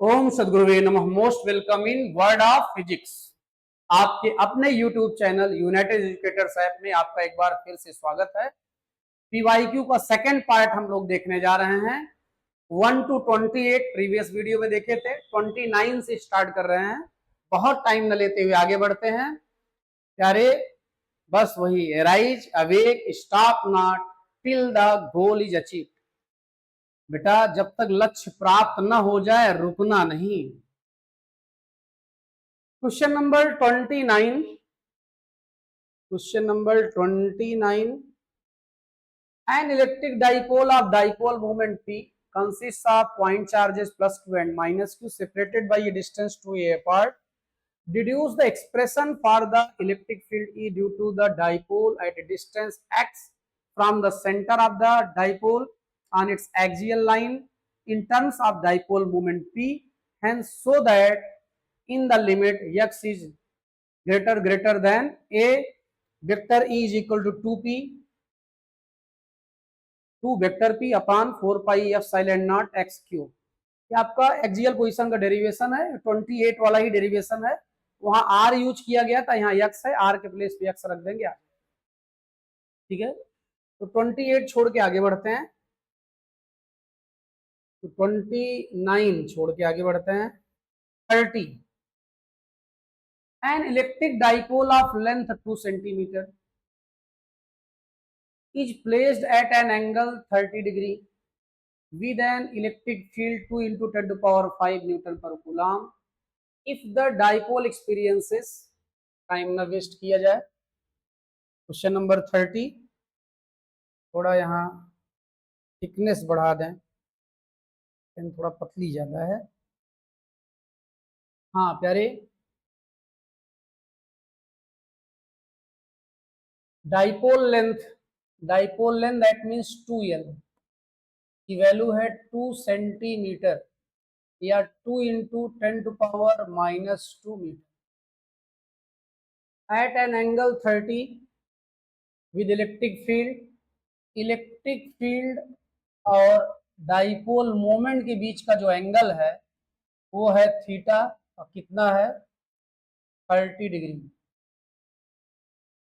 ओम सदगुरुवे नमः। Most welcome in world of physics. आपके अपने YouTube channel United educators app में आपका एक बार फिर से स्वागत है। पीवाईक्यू का सेकंड पार्ट हम लोग देखने जा रहे हैं। 1 to 28 प्रीवियस वीडियो में देखे थे, 29 से स्टार्ट कर रहे हैं। बहुत टाइम न लेते हुए आगे बढ़ते हैं प्यारे। बस वही rise awake stop not till the goal is achieve. बेटा जब तक लक्ष्य प्राप्त न हो जाए रुकना नहीं। Question number 29। Question number 29। An electric dipole of dipole moment P consists of point charges plus q and minus q separated by a distance 2a apart. Deduce the expression for the electric field E due to the dipole at a distance x from the center of the dipole on its axial line in terms of dipole moment P. Hence, so that in the limit x is greater than a, vector E is equal to 2p 2 vector p upon 4 pi epsilon not x Q. ये आपका axial position का derivation है, 28 वाला ही derivation है। वहां r use किया गया था, यहाँ x है, r के प्लेस पे x रख देंगे आप। ठीक है, तो 28 छोड़ के आगे बढ़ते हैं, तो 29 छोड़ के आगे बढ़ते हैं। 30 N electric dipole of length 2 centimetre is placed at an angle 30 degree with an electric field 2 into 10 to power 5 Newton per coulomb. If the dipole experiences, time ना वेस्ट किया जाए। क्वेश्चन नंबर 30, थोड़ा यहाँ थिकनेस बढ़ा दें, pen थोड़ा पतली ज्यादा है। हाँ प्यारे, dipole length that means 2l की वैल्यू है 2 सेंटीमीटर या 2 into 10 to power -2 metre at an angle 30 with electric field और डाइपोल मोमेंट के बीच का जो एंगल है वो है थीटा, और कितना है 30 डिग्री।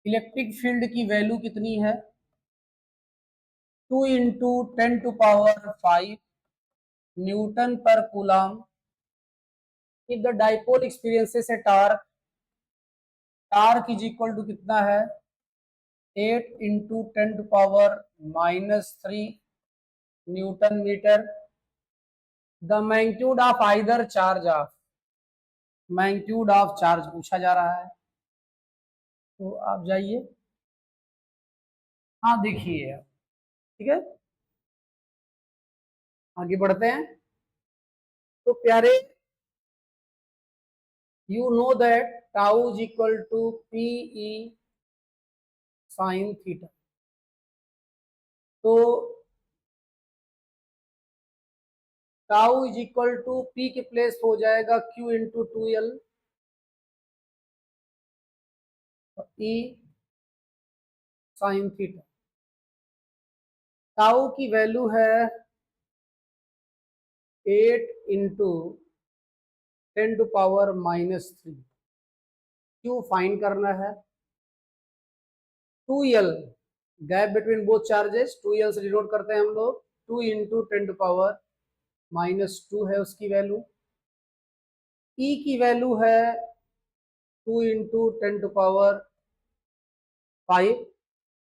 इलेक्ट्रिक फील्ड की वैल्यू कितनी है 2 इंटू 10 टू पावर 5 न्यूटन पर coulomb. If the dipole experiences a torque is equal to कितना है 8 into 10 to power -3 newton metre. The magnitude of either charge of, magnitude of charge पूछा जा रहा है, तो आप जाइए। हाँ देखिए, ठीक है, आगे बढ़ते हैं। तो प्यारे, you know that tau is equal to PE sin theta। तो tau is equal to P के प्लेस हो जाएगा Q into 2l E sine theta. Tau की वैल्यू है 8 into 10 to power -3। Q find करना है। 2l gap between both charges, 2l से denote करते हैं हम लोग। 2 इंटू 10 टू पावर -2 है उसकी वैल्यू। E की वैल्यू है 2 इंटू 10 टू पावर 5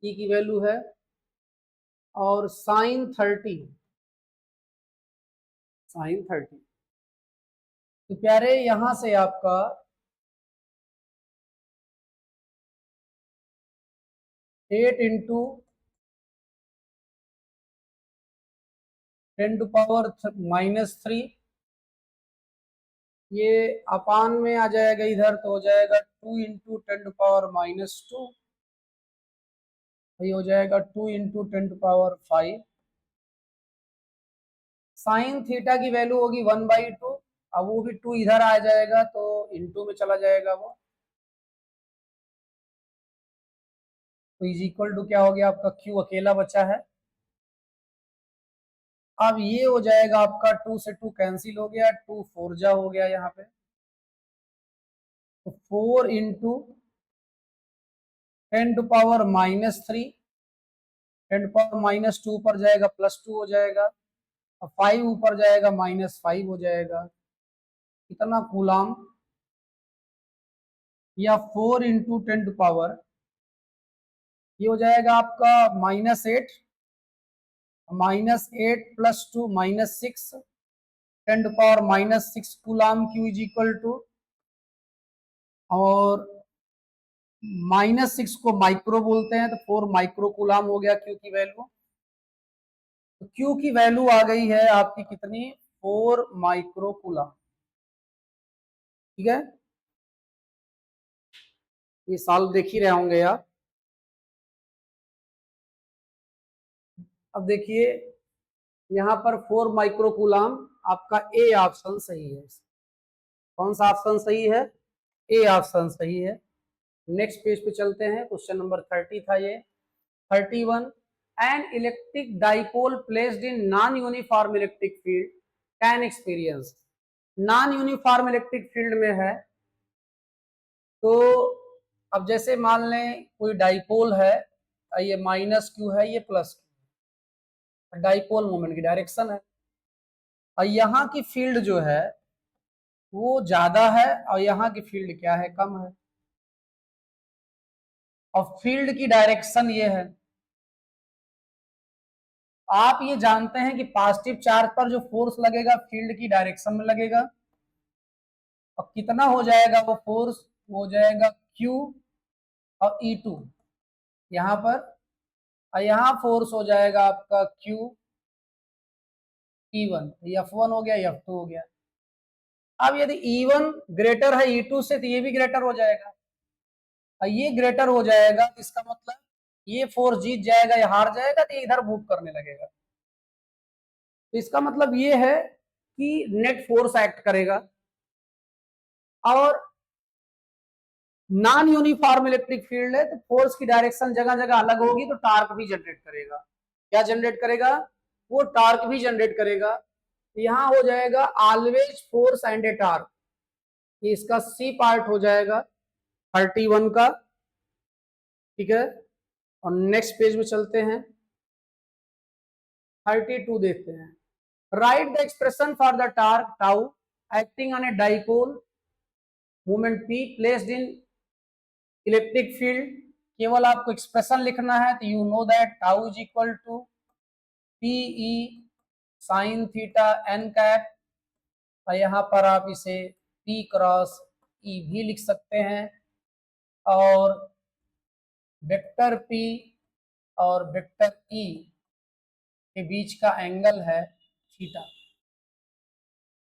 E की वैल्यू है। और साइन 30 तो प्यारे यहां से आपका 8 इंटू 10 टू पावर -3 ये अपान में आ जाएगा इधर, तो हो जाएगा 2 इंटू 10 टू पावर -2, ये हो जाएगा 2 into 10 to power 5। Sine theta की वैल्यू होगी 1/2। अब वो भी 2 इधर आ जाएगा तो इंटू में चला जाएगा वो, तो इज इक्वल टू क्या हो गया आपका Q अकेला बचा है अब ये हो जाएगा आपका 2 से 2 कैंसिल हो गया, 2 4 जा हो गया यहाँ पे, तो 4 इंटू 10⁻³ 10⁻² ऊपर जाएगा +2 हो जाएगा, और 5 ऊपर जाएगा -5 हो जाएगा। कितना कूलाम, या 4 इंटू 10⁻, ये हो जाएगा आपका -8 +2 -6 10⁻⁻6 coulomb Q is equal to, और -6 को माइक्रो बोलते हैं, तो 4 माइक्रो कूलाम हो गया Q की वैल्यू। तो Q की वैल्यू आ गई है आपकी कितनी, 4 माइक्रो कूलाम। ठीक है, ये सॉल्व देख ही रहे होंगे आप। अब देखिए यहाँ पर 4 माइक्रो कूलाम, आपका ए ऑप्शन सही है। कौन सा ऑप्शन सही है, ए ऑप्शन सही है। नेक्स्ट पेज पे चलते हैं, क्वेश्चन नंबर 30 था ये। 31, N electric dipole placed in non uniform electric field can experience. Non uniform electric field में है, तो अब जैसे मान लें कोई डाइपोल है, ये -Q है, ये +Q, डाइपोल मोमेंट की डायरेक्शन है, और यहाँ की फील्ड जो है वो ज्यादा है, और यहाँ की फील्ड क्या है, कम है, और फील्ड की डायरेक्शन ये है। आप ये जानते हैं कि पॉजिटिव चार्ज पर जो फोर्स लगेगा फील्ड की डायरेक्शन में लगेगा, और कितना हो जाएगा वो फोर्स, हो जाएगा Q और E2 यहाँ पर, और यहाँ फोर्स हो जाएगा आपका Q E1, F1 हो गया, F2 हो गया। अब यदि E1 ग्रेटर है E2 से, तो ये भी ग्रेटर हो जाएगा, और ये ग्रेटर हो जाएगा, तो इसका मतलब ये फोर्स जीत जाएगा या हार जाएगा, तो ये इधर मूव करने लगेगा। तो इसका मतलब ये है कि नेट फोर्स एक्ट करेगा, और नॉन यूनिफॉर्म इलेक्ट्रिक फील्ड है, तो फोर्स की डायरेक्शन जगह जगह अलग होगी, तो टार्क भी जनरेट करेगा। क्या जनरेट करेगा, वो टार्क भी जनरेट करेगा। तो यहाँ हो जाएगा always force and A torque, ये इसका सी पार्ट हो जाएगा 31 का। ठीक है, और नेक्स्ट पेज में चलते हैं, 32 देखते हैं। Right the expression for the torque tau acting on a dipole moment P placed in electric field. केवल आपको एक्सप्रेशन लिखना है, तो you know that tau is equal to PE sine theta n cap, और यहाँ पर आप इसे P क्रॉस E भी लिख सकते हैं, और वेक्टर P और वेक्टर E के बीच का एंगल है थीटा,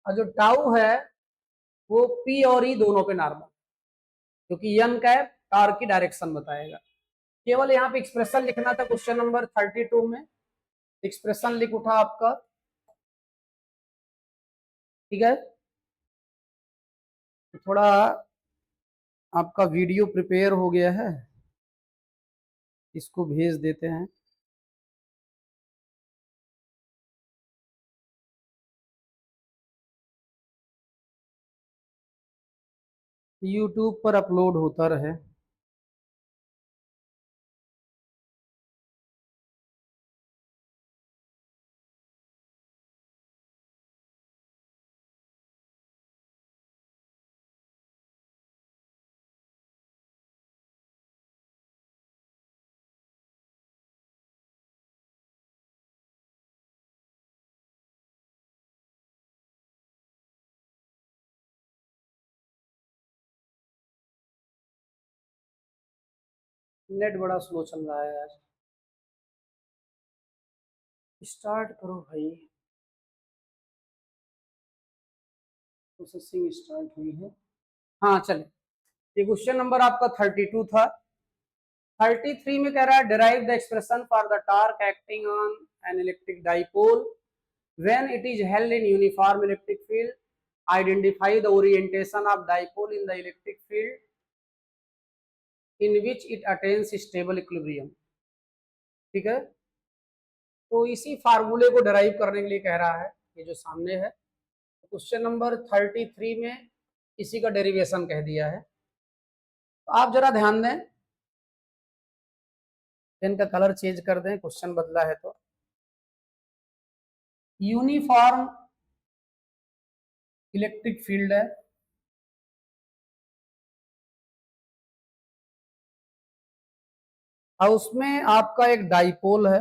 और जो टाउ है वो P और E दोनों पे नॉर्मल, क्योंकि n कैप टार्क की डायरेक्शन बताएगा। केवल यहाँ पे एक्सप्रेशन लिखना था क्वेश्चन नंबर 32 में, एक्सप्रेशन लिख उठा आपका। ठीक है, थोड़ा आपका वीडियो प्रिपेयर हो गया है, इसको भेज देते हैं। YouTube पर अपलोड होता रहे। नेट बड़ा स्लो चल रहा है यार, स्टार्ट करो भाई। प्रोसेसिंग स्टार्ट हुई है, हाँ चले। ये क्वेश्चन नंबर आपका 32 था। 33 में कह रहा है derive the expression for the torque acting on an electric dipole when it is held in uniform electric field, identify the orientation of dipole in the electric field in which it attains stable equilibrium. ठीक है, तो इसी फार्मूले को derive करने के लिए कह रहा है, ये जो सामने है क्वेश्चन नंबर 33 में इसी का डेरिवेशन कह दिया है। तो आप जरा ध्यान दें, पेन का कलर चेंज कर दें, क्वेश्चन बदला है तो। यूनिफॉर्म इलेक्ट्रिक फील्ड है, और उसमें आपका एक डाइपोल है,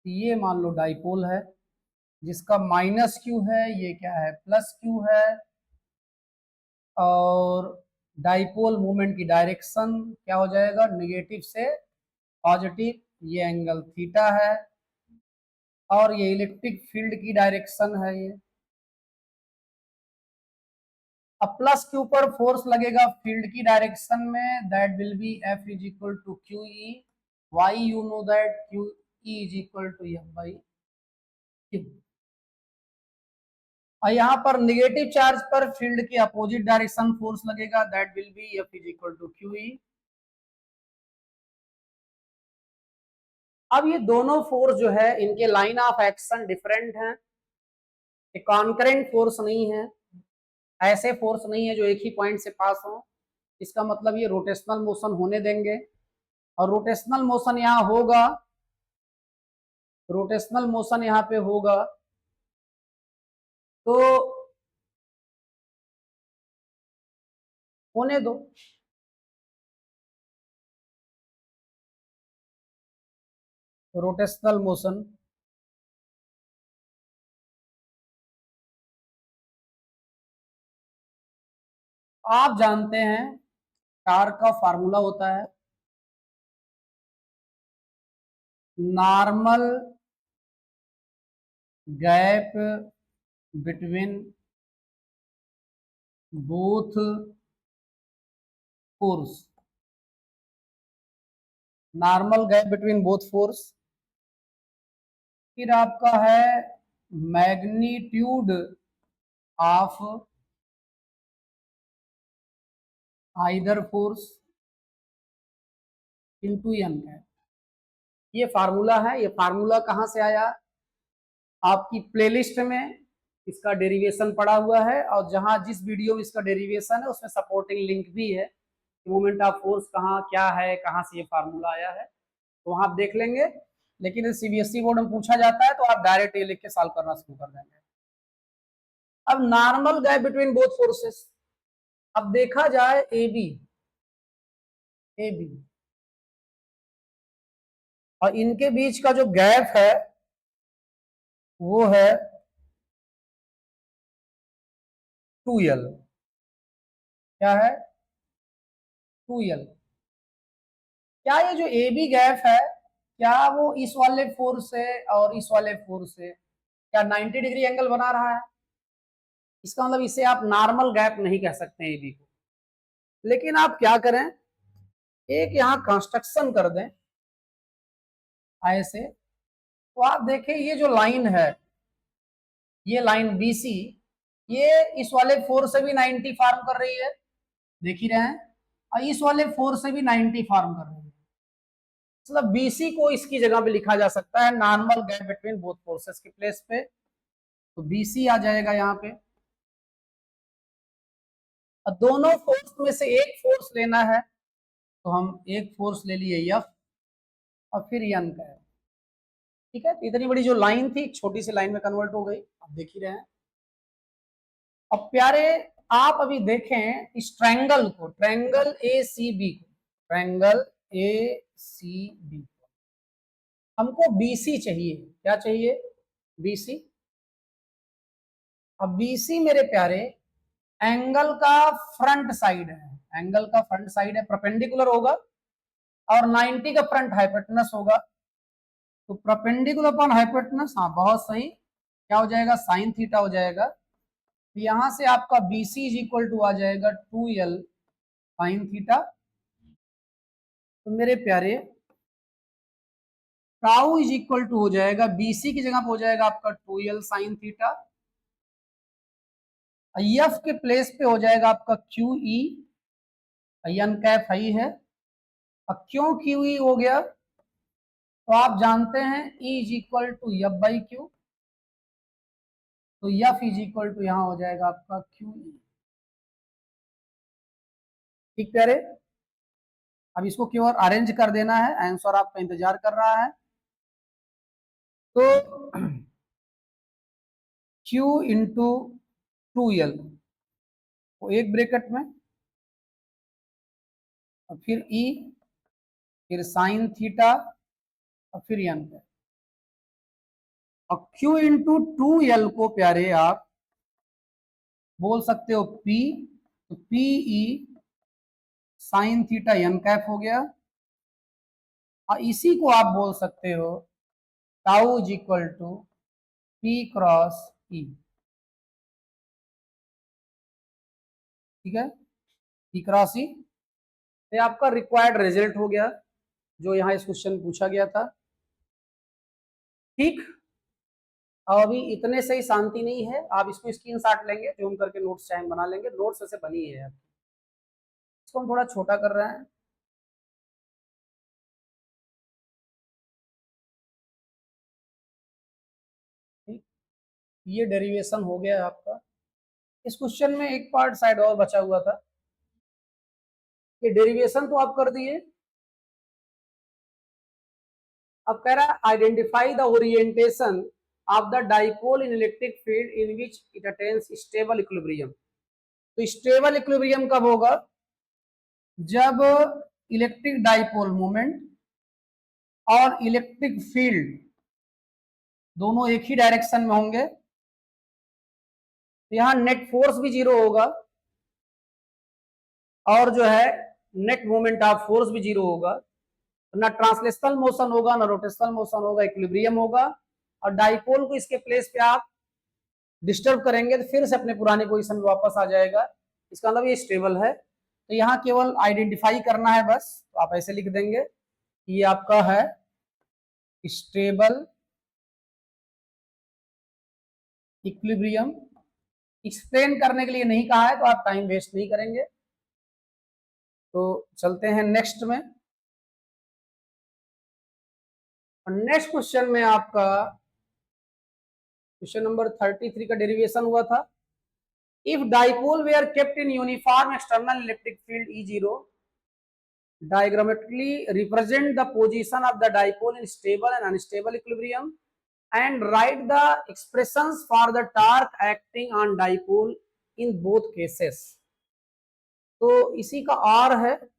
ये मान लो डाइपोल है जिसका माइनस क्यू है, ये क्या है प्लस क्यू है, और डाइपोल मूवमेंट की डायरेक्शन क्या हो जाएगा, निगेटिव से पॉजिटिव, ये एंगल थीटा है, और ये इलेक्ट्रिक फील्ड की डायरेक्शन है ये। अब प्लस क्यू पर फोर्स लगेगा फील्ड की डायरेक्शन में, that will be F is equal to Q E, why you know that Q E is equal to F by Q. और यहाँ पर निगेटिव चार्ज पर फील्ड की अपोजिट डायरेक्शन फोर्स लगेगा, that will be F is equal to Q E. अब ये दोनों force जो है इनके लाइन ऑफ एक्शन डिफरेंट हैं, कॉन्करेंट फोर्स नहीं है, ऐसे फोर्स नहीं है जो एक ही पॉइंट से पास हो। इसका मतलब ये रोटेशनल मोशन होने देंगे, और रोटेशनल मोशन यहाँ होगा, रोटेशनल मोशन यहाँ पे होगा, तो होने दो। रोटेशनल मोशन आप जानते हैं टार्क का फार्मूला होता है normal gap between both force, normal gap between both force. फिर आपका है magnitude of either force into an gap. ये फार्मूला है, ये फार्मूला कहाँ से आया, आपकी प्लेलिस्ट में इसका डेरिवेशन पड़ा हुआ है, और जहां जिस वीडियो में इसका डेरिवेशन है उसमें सपोर्टिंग लिंक भी है, मोमेंट ऑफ फोर्स कहाँ क्या है, कहाँ से ये फार्मूला आया है, तो वहां आप देख लेंगे। लेकिन सीबीएसई बोर्ड में पूछा जाता है तो आप डायरेक्ट ये लिख के सॉल्व करना शुरू कर देंगे। अब normal gap between both forces, अब देखा जाए ए बी, ए बी और इनके बीच का जो गैप है वो है 2l। क्या है 2l। क्या ये जो ए बी गैप है, क्या वो इस वाले फोर्स से और इस वाले फोर्स से क्या 90 डिग्री एंगल बना रहा है? इसका मतलब इसे आप नॉर्मल गैप नहीं कह सकते ए बी को। लेकिन आप क्या करें, एक यहां कंस्ट्रक्शन कर दें ऐसे, तो आप देखें ये जो लाइन है, ये लाइन BC, ये इस वाले फोर्स से भी 90 फॉर्म कर रही है, देख ही रहे हैं, और इस वाले फोर्स से भी 90 फॉर्म कर रही है। मतलब BC को इसकी जगह पे लिखा जा सकता है normal gap between both forces के प्लेस पे, तो BC आ जाएगा यहाँ पे। और दोनों फोर्स में से एक फोर्स लेना है, तो हम एक फोर्स ले लिए F और फिर N का है। ठीक है, इतनी बड़ी जो लाइन थी छोटी सी लाइन में कन्वर्ट हो गई, आप देख ही रहे हैं। अब प्यारे आप अभी देखें इस ट्रायंगल को, ट्रायंगल ACB को, ट्रायंगल ACB को हमको BC चाहिए। क्या चाहिए? BC। अब BC मेरे प्यारे एंगल का फ्रंट साइड है, एंगल का फ्रंट साइड है, परपेंडिकुलर होगा, और 90 का फ्रंट हाइपोटेनस होगा, तो परपेंडिकुलर अपॉन हाइपोटेनस, हाँ बहुत सही, क्या हो जाएगा साइन थीटा हो जाएगा। तो यहां से आपका BC इज इक्वल टू आ जाएगा 2l साइन थीटा। तो मेरे प्यारे टाउ इज इक्वल टू हो जाएगा, BC की जगह पे हो जाएगा आपका 2l साइन थीटा, F के प्लेस पे हो जाएगा आपका QE, एन कैप हाई है। अब क्यों QE हो गया? तो आप जानते हैं E is equal to F by Q, तो एफ इज इक्वल टू यहाँ हो जाएगा आपका क्यू ई। ठीक कह रहे, अब इसको केवल अरेंज कर देना है, आंसर आपका इंतजार कर रहा है। तो Q इंटू 2L, तो एक ब्रैकेट में, और फिर E, फिर साइन थीटा, और फिर एन पे, और Q इंटू 2L को प्यारे आप बोल सकते हो P, तो P E sine theta N cap हो गया, और इसी को आप बोल सकते हो tau is equal to P cross E. ठीक है, पी क्रॉस ई, ये आपका रिक्वायर्ड रिजल्ट हो गया जो यहाँ इस क्वेश्चन में पूछा गया था। ठीक, अब अभी इतने से ही शांति नहीं है, आप इसको स्क्रीनशॉट लेंगे, जूम करके नोट्स चाहे बना लेंगे, नोट्स ऐसे बनी है। इसको हम थोड़ा छोटा कर रहे हैं। ठीक, ये डेरिवेशन हो गया आपका। इस क्वेश्चन में एक पार्ट शायद और बचा हुआ था, ये डेरिवेशन तो आप कर दिए। अब कह रहा है identify the orientation of the dipole in electric field in which it attains stable equilibrium. तो स्टेबल इक्विलिब्रियम कब होगा? जब इलेक्ट्रिक डाइपोल मोमेंट और इलेक्ट्रिक फील्ड दोनों एक ही डायरेक्शन में होंगे, तो यहां नेट फोर्स भी जीरो होगा, और जो है नेट मोमेंट ऑफ फोर्स भी जीरो होगा, ना ट्रांसलेशनल मोशन होगा, ना रोटेशनल मोशन होगा, इक्विलिब्रियम होगा। और डाइपोल को इसके प्लेस पे आप डिस्टर्ब करेंगे तो फिर से अपने पुराने पोजीशन में वापस आ जाएगा, इसका मतलब ये स्टेबल है। तो यहाँ केवल आइडेंटिफाई करना है बस, तो आप ऐसे लिख देंगे ये आपका है स्टेबल इक्विलिब्रियम। एक्सप्लेन करने के लिए नहीं कहा है तो आप टाइम वेस्ट नहीं करेंगे। तो चलते हैं नेक्स्ट में, और नेक्स्ट क्वेश्चन में आपका क्वेश्चन नंबर 33 का डेरिवेशन हुआ था। If dipole were kept in uniform external electric field E0, diagrammatically represent the position of the dipole in stable and unstable equilibrium and write the expressions for the torque acting on dipole in both cases। तो इसी का R है,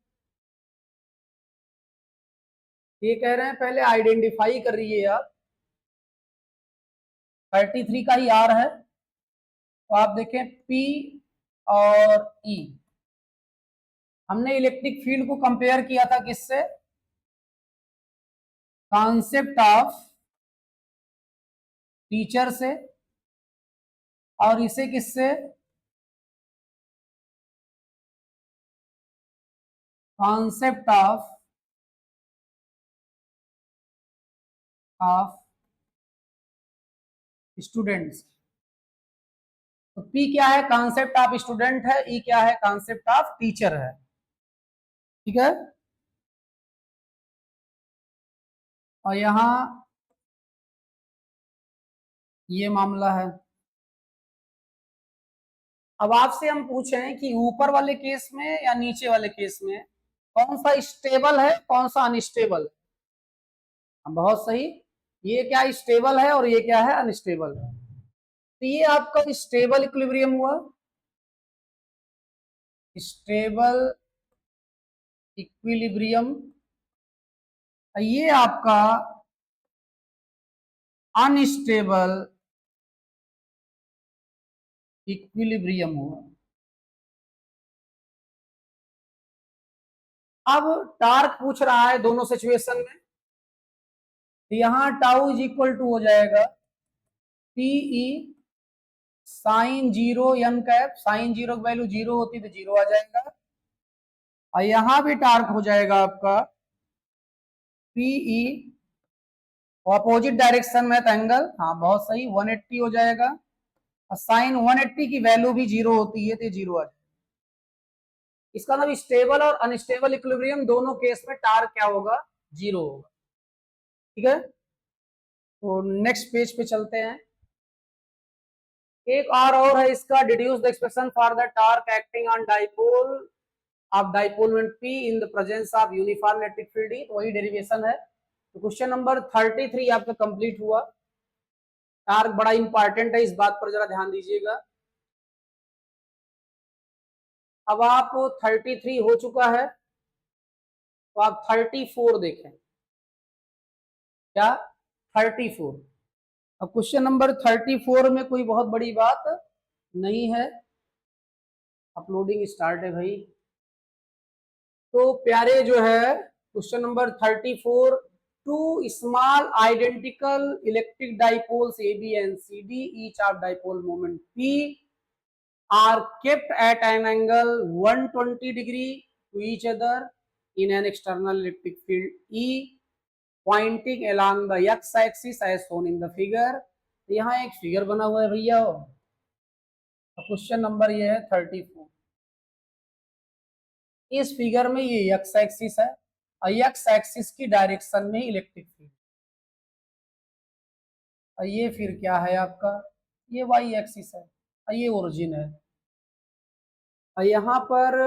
ये कह रहे हैं पहले identify कर रही है आप, 33 का ही R है। तो आप देखें P और E, हमने इलेक्ट्रिक फील्ड को कंपेयर किया था किससे? कॉन्सेप्ट ऑफ टीचर से, और इसे किससे? Concept of students. तो P क्या है? कॉन्सेप्ट ऑफ स्टूडेंट है, E क्या है? कॉन्सेप्ट ऑफ टीचर है। ठीक है, और यहां ये मामला है। अब आपसे हम पूछें कि ऊपर वाले केस में या नीचे वाले केस में कौन सा स्टेबल है, कौन सा अनस्टेबल है? बहुत सही, ये क्या स्टेबल है और ये क्या है? अनस्टेबल है। तो ये आपका स्टेबल इक्विलिब्रियम हुआ, स्टेबल इक्विलिब्रियम। ये आपका अनस्टेबल इक्विलिब्रियम हुआ। अब टार्क पूछ रहा है दोनों सिचुएशन में, तो यहां टाउ इज इक्वल टू हो जाएगा PE sine zero n cap, sine zero की वैल्यू जीरो होती तो जीरो आ जाएगा, और यहां भी टार्क हो जाएगा आपका पीई अपोजिट डायरेक्शन में तो एंगल, हाँ बहुत सही, 180 हो जाएगा, और साइन 180 की वैल्यू भी जीरो होती है तो जीरो आ जाएगा। इसका मतलब स्टेबल और अनस्टेबल इक्विलिब्रियम दोनों केस में टार्क क्या होगा? जीरो होगा। ठीक है, तो नेक्स्ट पेज पे चलते हैं। एक और है इसका, deduce the expression for the torque acting on dipole of dipole moment P in the presence of uniform electric field E, तो वही डेरिवेशन है। तो क्वेश्चन नंबर 33 आपका कंप्लीट हुआ। टार्क बड़ा इंपॉर्टेंट है, इस बात पर जरा ध्यान दीजिएगा। अब आप 33 हो चुका है, तो आप 34 देखें। क्या? 34। अब क्वेश्चन नंबर 34 में कोई बहुत बड़ी बात नहीं है। अपलोडिंग स्टार्ट है भाई। तो प्यारे जो है question number 34, two small identical electric dipoles A B and C D each of dipole moment P are kept at an angle 120 degree to each other in an external electric field E pointing along the x axis as shown in the figure। तो यहाँ एक figure बना हुआ है भैया। Question number ये है 34। इस फिगर में ये एक्स एक्सिस है और एक्स एक्सिस की डायरेक्शन में इलेक्ट्रिक फील्ड, और ये फिर क्या है आपका, ये वाई एक्सिस है और ये ओरिजिन है। और यहाँ पर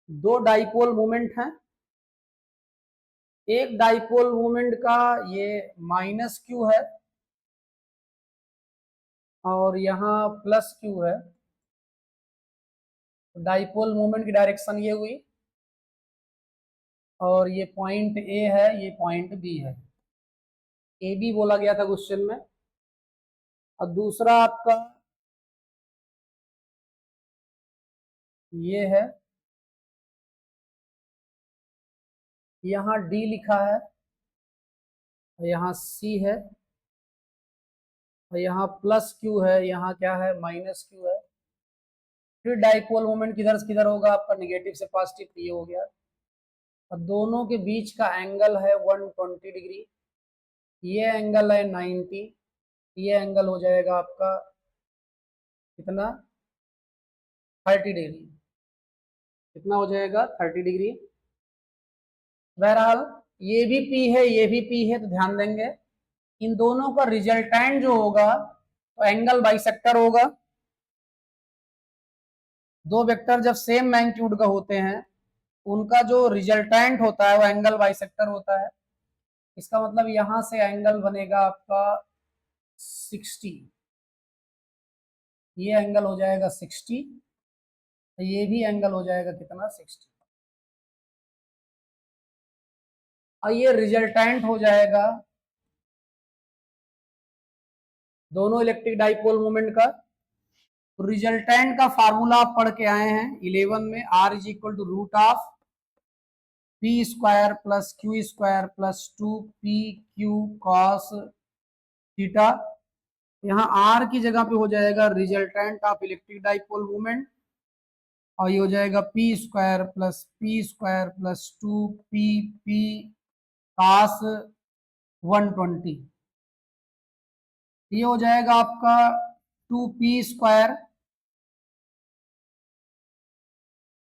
दो डाइपोल मोमेंट हैं। एक डाइपोल मोमेंट का ये माइनस क्यू है और यहाँ प्लस क्यू है। डाइपोल मोमेंट की डायरेक्शन ये हुई और ये पॉइंट ए है, ये पॉइंट बी है। ए बी बोला गया था क्वेश्चन में। और दूसरा आपका ये है, यहाँ डी लिखा है और यहाँ सी है और यहाँ प्लस क्यू है, यहाँ क्या है, माइनस क्यू है। फिर डाइपोल मोमेंट किधर से किधर होगा आपका, निगेटिव से पॉजिटिव, ये हो गया। और दोनों के बीच का एंगल है 120 डिग्री। ये एंगल है 90, ये एंगल हो जाएगा आपका कितना, 30 डिग्री। कितना हो जाएगा, 30 डिग्री। बहरहाल ये भी P है, ये भी P है, तो ध्यान देंगे इन दोनों का रिजल्टेंट जो होगा तो एंगल बाइसेक्टर होगा। दो वेक्टर जब सेम मैग्नीट्यूड का होते हैं, उनका जो रिजल्टेंट होता है वो एंगल बाइसेक्टर होता है। इसका मतलब यहां से एंगल बनेगा आपका 60, ये एंगल हो जाएगा 60, ये भी एंगल हो जाएगा कितना, 60। और ये रिजल्टेंट हो जाएगा दोनों इलेक्ट्रिक डाइपोल मोमेंट का। तो रिजल्टेंट का फार्मूला आप पढ़ के आए हैं 11 में, R is equal to root of P square plus Q square plus 2PQ cos theta. यहाँ R की जगह पे हो जाएगा resultant of electric dipole moment और ये हो जाएगा P square plus 2PP cos 120। ये हो जाएगा आपका 2P स्क्वायर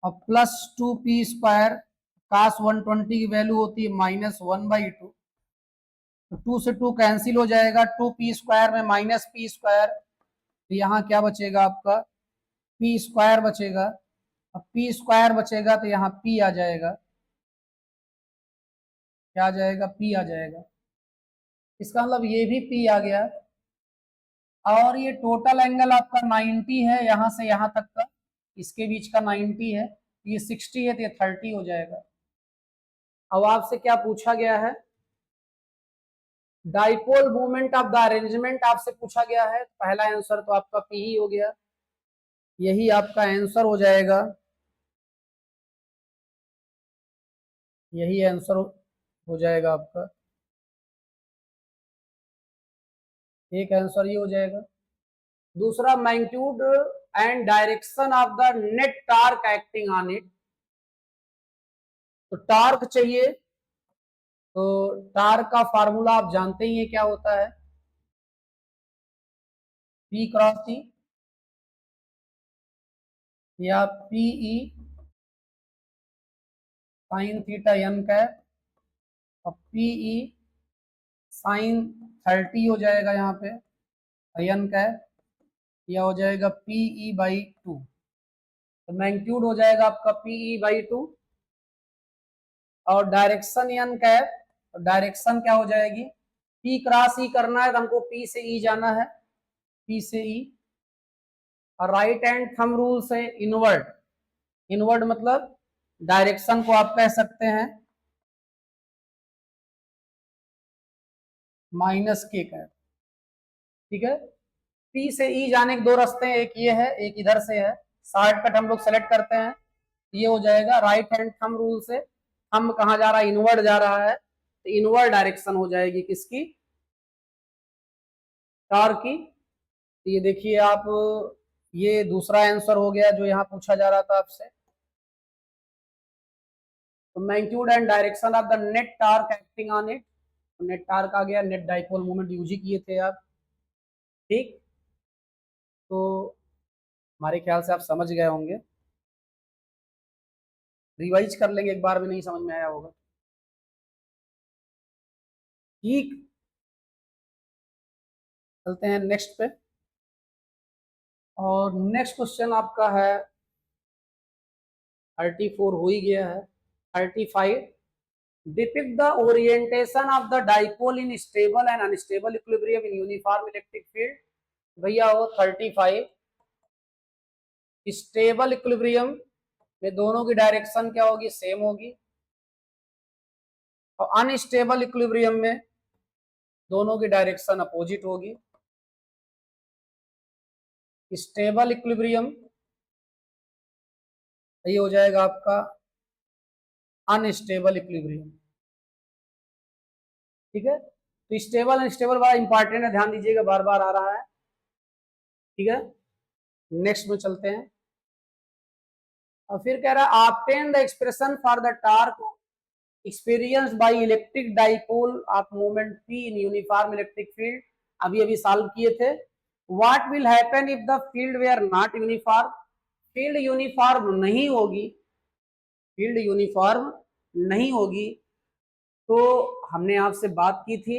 और प्लस 2P स्क्वायर, कास 120 की वैल्यू होती है -1/2। तो 2 से 2 कैंसिल हो जाएगा, 2P स्क्वायर में -P स्क्वायर, तो यहाँ क्या बचेगा आपका, P स्क्वायर बचेगा। अब P स्क्वायर बचेगा तो यहाँ P आ जाएगा। क्या आ जाएगा, P आ जाएगा। इसका मतलब ये भी P आ गया। और ये टोटल एंगल आपका 90 है, यहाँ से यहाँ तक का, इसके बीच का 90 है, ये 60 है तो ये 30 हो जाएगा। अब आपसे क्या पूछा गया है, dipole moment of the arrangement आपसे पूछा गया है। पहला आंसर तो आपका P ही हो गया, यही आपका आंसर हो जाएगा, यही आंसर हो जाएगा आपका। एक आंसर ये हो जाएगा। दूसरा, magnitude and direction of the net torque acting on it. तो टार्क चाहिए, तो टार्क का फार्मूला आप जानते ही हैं क्या होता है, P क्रॉस T या PE sine theta n cap और PE साइन 30 हो जाएगा यहाँ पे n कैप, या हो जाएगा PE/2, तो मैग्नीट्यूड हो जाएगा आपका PE/2, और डायरेक्शन n कैप, तो डायरेक्शन क्या हो जाएगी, P क्रॉस E करना है तो हमको P से E जाना है, P से E, और राइट हैंड थंब रूल से इनवर्ड, इनवर्ड मतलब डायरेक्शन को आप कह सकते हैं -k कैप, ठीक है। P से E जाने के दो रास्ते हैं, एक ये है एक इधर से है, शॉर्टकट हम लोग सेलेक्ट करते हैं, ये हो जाएगा राइट हैंड थंब रूल से, थंब कहाँ जा रहा है, इनवर्ड जा रहा है, तो इनवर्ड डायरेक्शन हो जाएगी किसकी, टार की। तो ये देखिए आप, ये दूसरा आंसर हो गया जो यहाँ पूछा जा रहा था आपसे। तो magnitude and direction of the net torque acting on it, net torque आ गया, नेट डाइपोल मोमेंट यूज ही किए थे आप, ठीक। तो हमारे ख्याल से आप समझ गए होंगे, रिवाइज कर लेंगे एक बार भी नहीं समझ में आया होगा, ठीक। चलते हैं नेक्स्ट पे, और नेक्स्ट क्वेश्चन आपका है 34 हो ही गया है, 35, depict the orientation of the dipole in stable and unstable equilibrium in uniform electric field. भैया वो 35 स्टेबल इक्विलिब्रियम में दोनों की डायरेक्शन क्या होगी, सेम होगी, और अनस्टेबल इक्विलिब्रियम में दोनों की डायरेक्शन अपोजिट होगी। स्टेबल इक्विलिब्रियम ये हो जाएगा आपका अनस्टेबल इक्विलिब्रियम, ठीक है। तो स्टेबल अनस्टेबल बड़ा इंपॉर्टेंट है, ध्यान दीजिएगा, बार बार आ रहा है, ठीक है। नेक्स्ट में चलते हैं, और फिर कह रहा है obtain the expression for the torque experience by electric dipole of moment p in uniform electric field, अभी अभी सॉल्व किए थे। What will happen if the field were not uniform, field uniform नहीं होगी, फील्ड यूनिफॉर्म नहीं होगी, तो हमने आपसे बात की थी,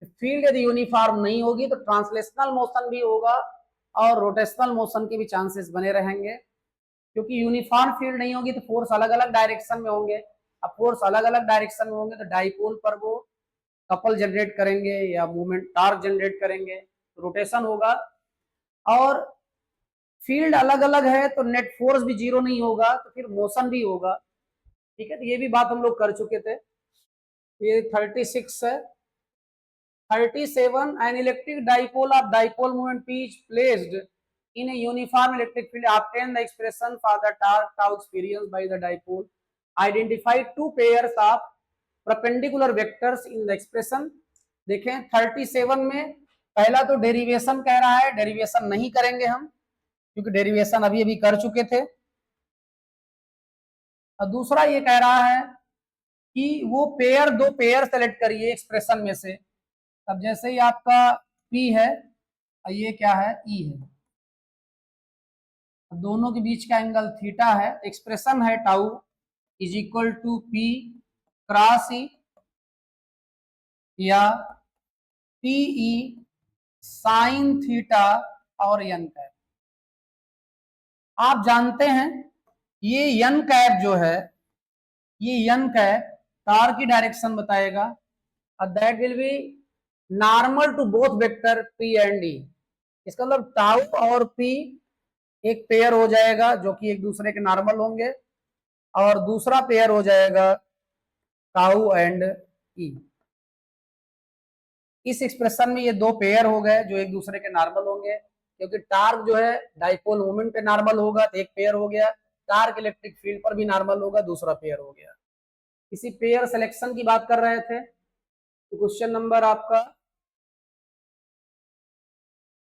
फील्ड यदि यूनिफॉर्म नहीं होगी तो ट्रांसलेशनल मोशन भी होगा और रोटेशनल मोशन के भी चांसेस बने रहेंगे, क्योंकि यूनिफॉर्म फील्ड नहीं होगी तो फोर्स अलग अलग डायरेक्शन में होंगे, अब फोर्स अलग अलग डायरेक्शन में होंगे तो डाइपोल पर वो कपल जनरेट करेंगे या मूवमेंट टार्क जनरेट करेंगे, रोटेशन होगा, और फील्ड अलग अलग है तो नेट फोर्स भी जीरो नहीं होगा तो फिर मोशन भी होगा, ठीक है। तो ये भी बात हम लोग कर चुके थे। ये 36 है। 37, an electric dipole of dipole moment P is placed in a uniform electric field, obtain the expression for the torque tau experienced by the dipole, identify two pairs of perpendicular vectors in the expression। देखें 37 में पहला तो derivation कह रहा है, derivation नहीं करेंगे हम क्योंकि डेरिवेशन अभी अभी कर चुके थे, और दूसरा ये कह रहा है कि वो पेयर, दो पेयर सेलेक्ट करिए एक्सप्रेशन में से। अब जैसे ही आपका P है और ये क्या है, E है, दोनों के बीच का एंगल थीटा है, एक्सप्रेशन है tau is equal to P cross E या PE साइन थीटा और n कैप। आप जानते हैं ये n कैप जो है, ये n कैप तार की डायरेक्शन बताएगा, और that will be normal to both vector P and E। इसका मतलब टाउ और P एक पेयर हो जाएगा जो कि एक दूसरे के नॉर्मल होंगे, और दूसरा पेयर हो जाएगा टाउ एंड E। इस एक्सप्रेशन में ये दो पेयर हो गए जो एक दूसरे के नॉर्मल होंगे, क्योंकि टार्क जो है डाइपोल मोमेंट पे नॉर्मल होगा तो एक पेयर हो गया, टार्क इलेक्ट्रिक फील्ड पर भी नॉर्मल होगा, दूसरा पेयर हो गया। इसी पेयर सिलेक्शन की बात कर रहे थे। तो क्वेश्चन नंबर आपका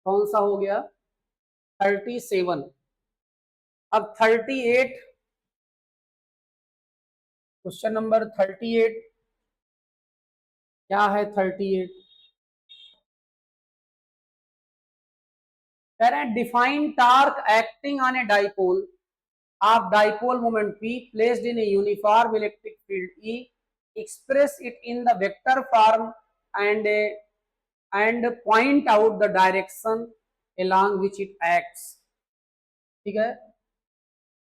कौन सा हो गया, 37। अब 38, क्वेश्चन नंबर 38 क्या है, 38 कह रहे हैं define torque acting on a dipole of dipole moment P placed in a uniform electric field E, express it in the vector form and point out the direction along which it acts। ठीक है,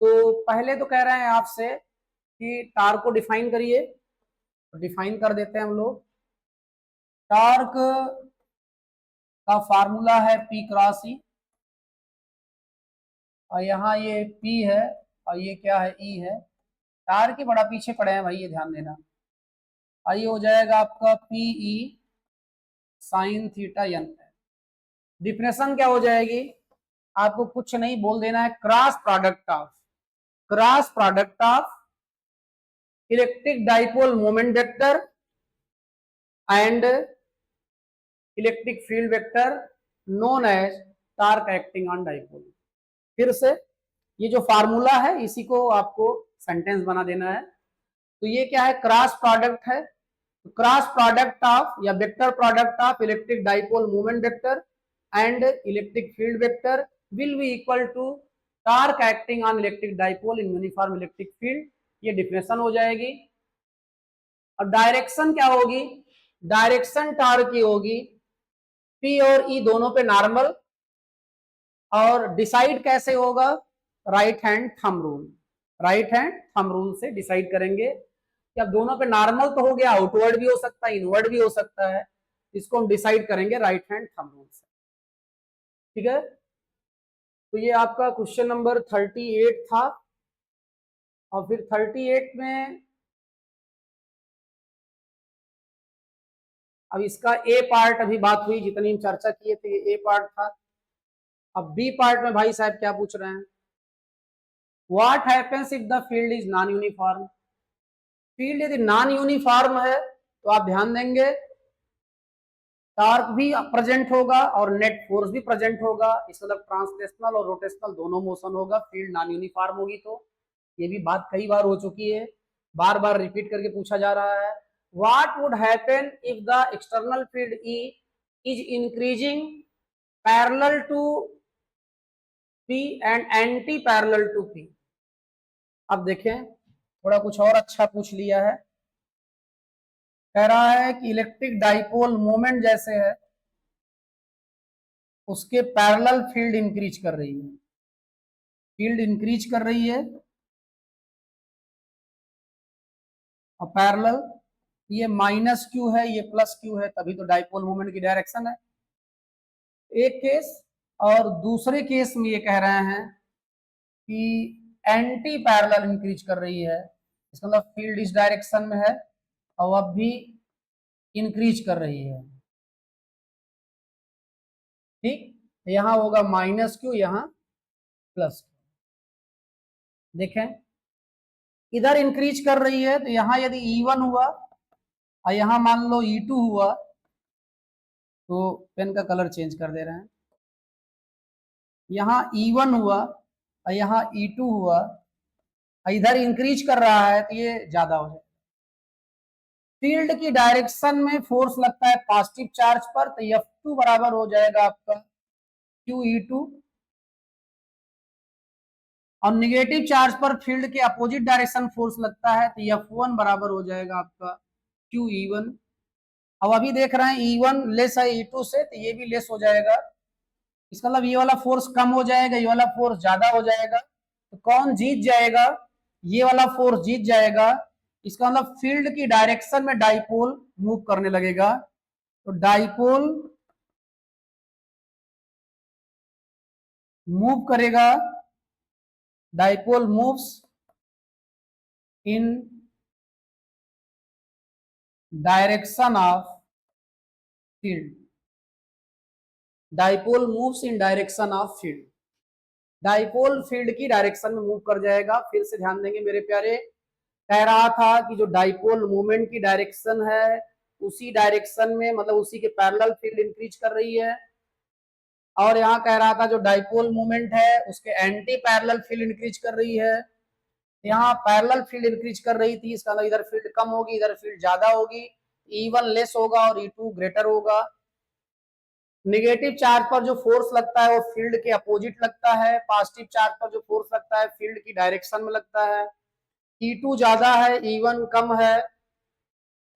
तो पहले तो कह रहे हैं आपसे कि टार्क को डिफाइन करिए, तो डिफाइन कर देते हैं हम लोग। टार्क का फार्मूला है P क्रॉस E, और यहाँ ये P है और ये क्या है, E है। टार्क के बड़ा पीछे पड़े हैं भाई, ये ध्यान देना। और ये हो जाएगा आपका PE sine theta n। Definition क्या हो जाएगी, आपको कुछ नहीं बोल देना है, cross product of electric dipole moment vector and electric field vector known as torque acting on dipole. फिर से ये जो फार्मूला है इसी को आपको सेंटेंस बना देना है। तो ये क्या है, क्रॉस प्रोडक्ट है, क्रॉस प्रोडक्ट ऑफ या vector product of electric dipole moment vector and electric field vector will be equal to torque acting on electric dipole in uniform electric field. ये डिफिनेशन हो जाएगी। और डायरेक्शन क्या होगी, direction torque की होगी P और E दोनों पे नॉर्मल, और डिसाइड कैसे होगा, राइट हैंड थंब रूल से डिसाइड करेंगे कि अब दोनों पे नॉर्मल तो हो गया, आउटवर्ड भी हो सकता है, इनवर्ड भी हो सकता है, इसको हम डिसाइड करेंगे राइट हैंड थंब रूल से। ठीक है, तो ये आपका क्वेश्चन नंबर 38 था। और फिर 38 में अब इसका ए पार्ट अभी बात हुई, जितनी हम चर्चा किए थे ये ए पार्ट था। अब बी पार्ट में भाई साहब क्या पूछ रहे हैं, what happens if the field is non uniform. Field यदि नॉन यूनिफॉर्म है तो आप ध्यान देंगे टार्क भी प्रेजेंट होगा और नेट फोर्स भी प्रेजेंट होगा, इसका मतलब ट्रांसलेशनल और रोटेशनल दोनों मोशन होगा। फील्ड नॉन यूनिफॉर्म होगी तो ये भी बात कई बार हो चुकी है, बार बार रिपीट करके पूछा जा रहा है। What would happen if the external field E is increasing parallel to P and anti parallel to P। अब देखें थोड़ा कुछ और अच्छा पूछ लिया है, कह रहा है कि इलेक्ट्रिक डाइपोल मोमेंट जैसे है उसके पैरेलल फील्ड इंक्रीज कर रही है, फील्ड इंक्रीज कर रही है और पैरेलल, ये माइनस क्यू है ये प्लस क्यू है, तभी तो डाइपोल मोमेंट की डायरेक्शन है, एक केस। और दूसरे केस में ये कह रहे हैं कि एंटी पैरेलल इंक्रीज कर रही है, इसका मतलब फील्ड इस डायरेक्शन में है और अब भी इंक्रीज कर रही है। ठीक, यहां होगा माइनस क्यू, यहां प्लस क्यू। देखें इधर इंक्रीज कर रही है तो यहां यदि E1 हुआ और यहां मान लो E2 हुआ, तो पेन का कलर चेंज कर दे रहे हैं, यहां E1 हुआ और यहां E2 हुआ, इधर इंक्रीज कर रहा है तो ये ज्यादा हो जाएगा। फील्ड की डायरेक्शन में फोर्स लगता है पॉजिटिव चार्ज पर, तो F2 बराबर हो जाएगा आपका QE2, और निगेटिव चार्ज पर फील्ड के अपोजिट डायरेक्शन फोर्स लगता है तो F1 बराबर हो जाएगा आपका QE1। अब अभी देख रहे हैं E1 लेस है E2 से, तो ये भी लेस हो जाएगा, इसका मतलब ये वाला फोर्स कम हो जाएगा, ये वाला फोर्स ज्यादा हो जाएगा, तो कौन जीत जाएगा, ये वाला फोर्स जीत जाएगा। इसका मतलब फील्ड की डायरेक्शन में डाइपोल मूव करने लगेगा, तो डाइपोल मूव करेगा, dipole moves in direction of field, dipole moves in direction of field, dipole field की डायरेक्शन में मूव कर जाएगा। फिर से ध्यान देंगे मेरे प्यारे, कह रहा था कि जो डाइपोल मूवमेंट की डायरेक्शन है उसी डायरेक्शन में, मतलब उसी के पैरेलल फील्ड इंक्रीज कर रही है, और यहाँ कह रहा था जो डाइपोल मूवमेंट है उसके एंटी पैरेलल फील्ड इंक्रीज कर रही है। यहाँ पैरेलल फील्ड इंक्रीज कर रही थी, इसका मतलब इधर फील्ड कम होगी इधर फील्ड ज्यादा होगी, E1 लेस होगा और E2 ग्रेटर होगा। निगेटिव चार्ज पर जो फोर्स लगता है वो फील्ड के अपोजिट लगता है, पॉजिटिव चार्ज पर जो फोर्स लगता है फील्ड की डायरेक्शन में लगता है। E2 ज्यादा है E1 कम है,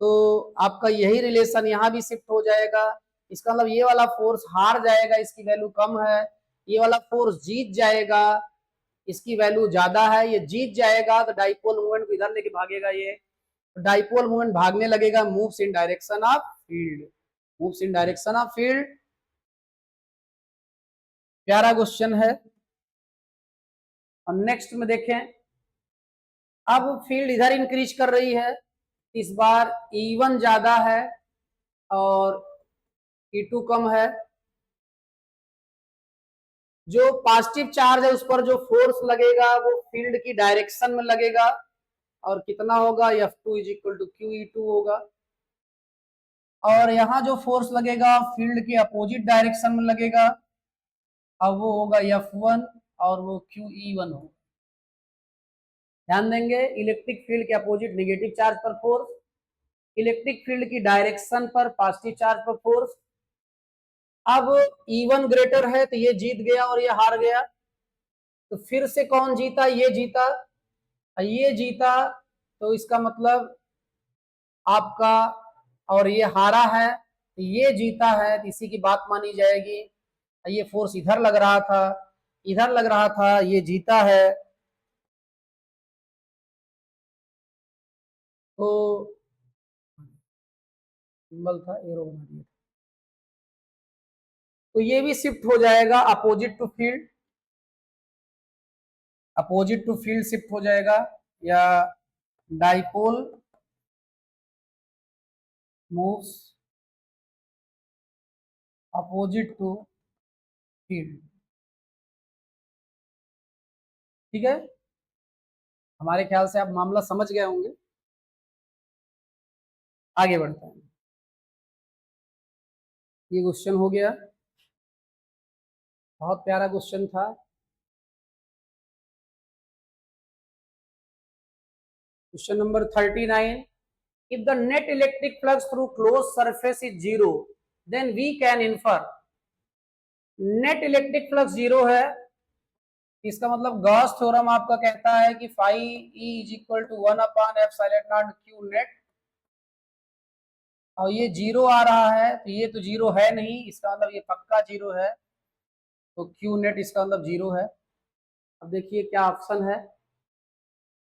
तो आपका यही रिलेशन यहाँ भी शिफ्ट हो जाएगा। इसका मतलब ये वाला फोर्स हार जाएगा, इसकी वैल्यू कम है, ये वाला फोर्स जीत जाएगा, इसकी वैल्यू ज्यादा है, ये जीत जाएगा तो डाइपोल मूवमेंट को इधर लेके भागेगा, ये डाइपोल मूवमेंट भागने लगेगा, moves in direction of field, moves in direction of field. प्यारा क्वेश्चन है। और नेक्स्ट में देखें, अब फील्ड इधर इंक्रीज कर रही है, इस बार E1 ज्यादा है और E2 कम है। जो पॉजिटिव चार्ज है उस पर जो फोर्स लगेगा वो फील्ड की डायरेक्शन में लगेगा और कितना होगा, F2 is equal to QE2 होगा। और यहाँ जो फोर्स लगेगा फील्ड के अपोजिट डायरेक्शन में लगेगा, अब वो होगा F1 और वो QE1 होगा। ध्यान देंगे, इलेक्ट्रिक फील्ड के अपोजिट नेगेटिव चार्ज पर फोर्स, इलेक्ट्रिक फील्ड की डायरेक्शन पर पॉजिटिव चार्ज पर फोर्स। अब E1 ग्रेटर है तो ये जीत गया और ये हार गया, तो फिर से कौन जीता, ये जीता, ये जीता, तो इसका मतलब आपका, और ये हारा है तो ये जीता है, तो इसी की बात मानी जाएगी। ये फोर्स इधर लग रहा था, इधर लग रहा था, ये जीता है, तो सिंबल था एरो बना दिया, तो ये भी शिफ्ट हो जाएगा opposite to field, opposite to field shift हो जाएगा, या dipole moves opposite to field. ठीक है, हमारे ख्याल से आप मामला समझ गए होंगे। आगे बढ़ते हैं, ये क्वेश्चन हो गया, बहुत प्यारा क्वेश्चन था। Question number 39, if the net electric flux through closed surface is zero then we can infer, net electric flux zero है, इसका मतलब गॉस थ्योरम आपका कहता है कि phi E is equal to 1/ε0 Q net, और ये जीरो आ रहा है तो ये तो जीरो है नहीं, इसका मतलब ये पक्का जीरो है, तो Q नेट इसका मतलब जीरो है। अब देखिए क्या ऑप्शन है,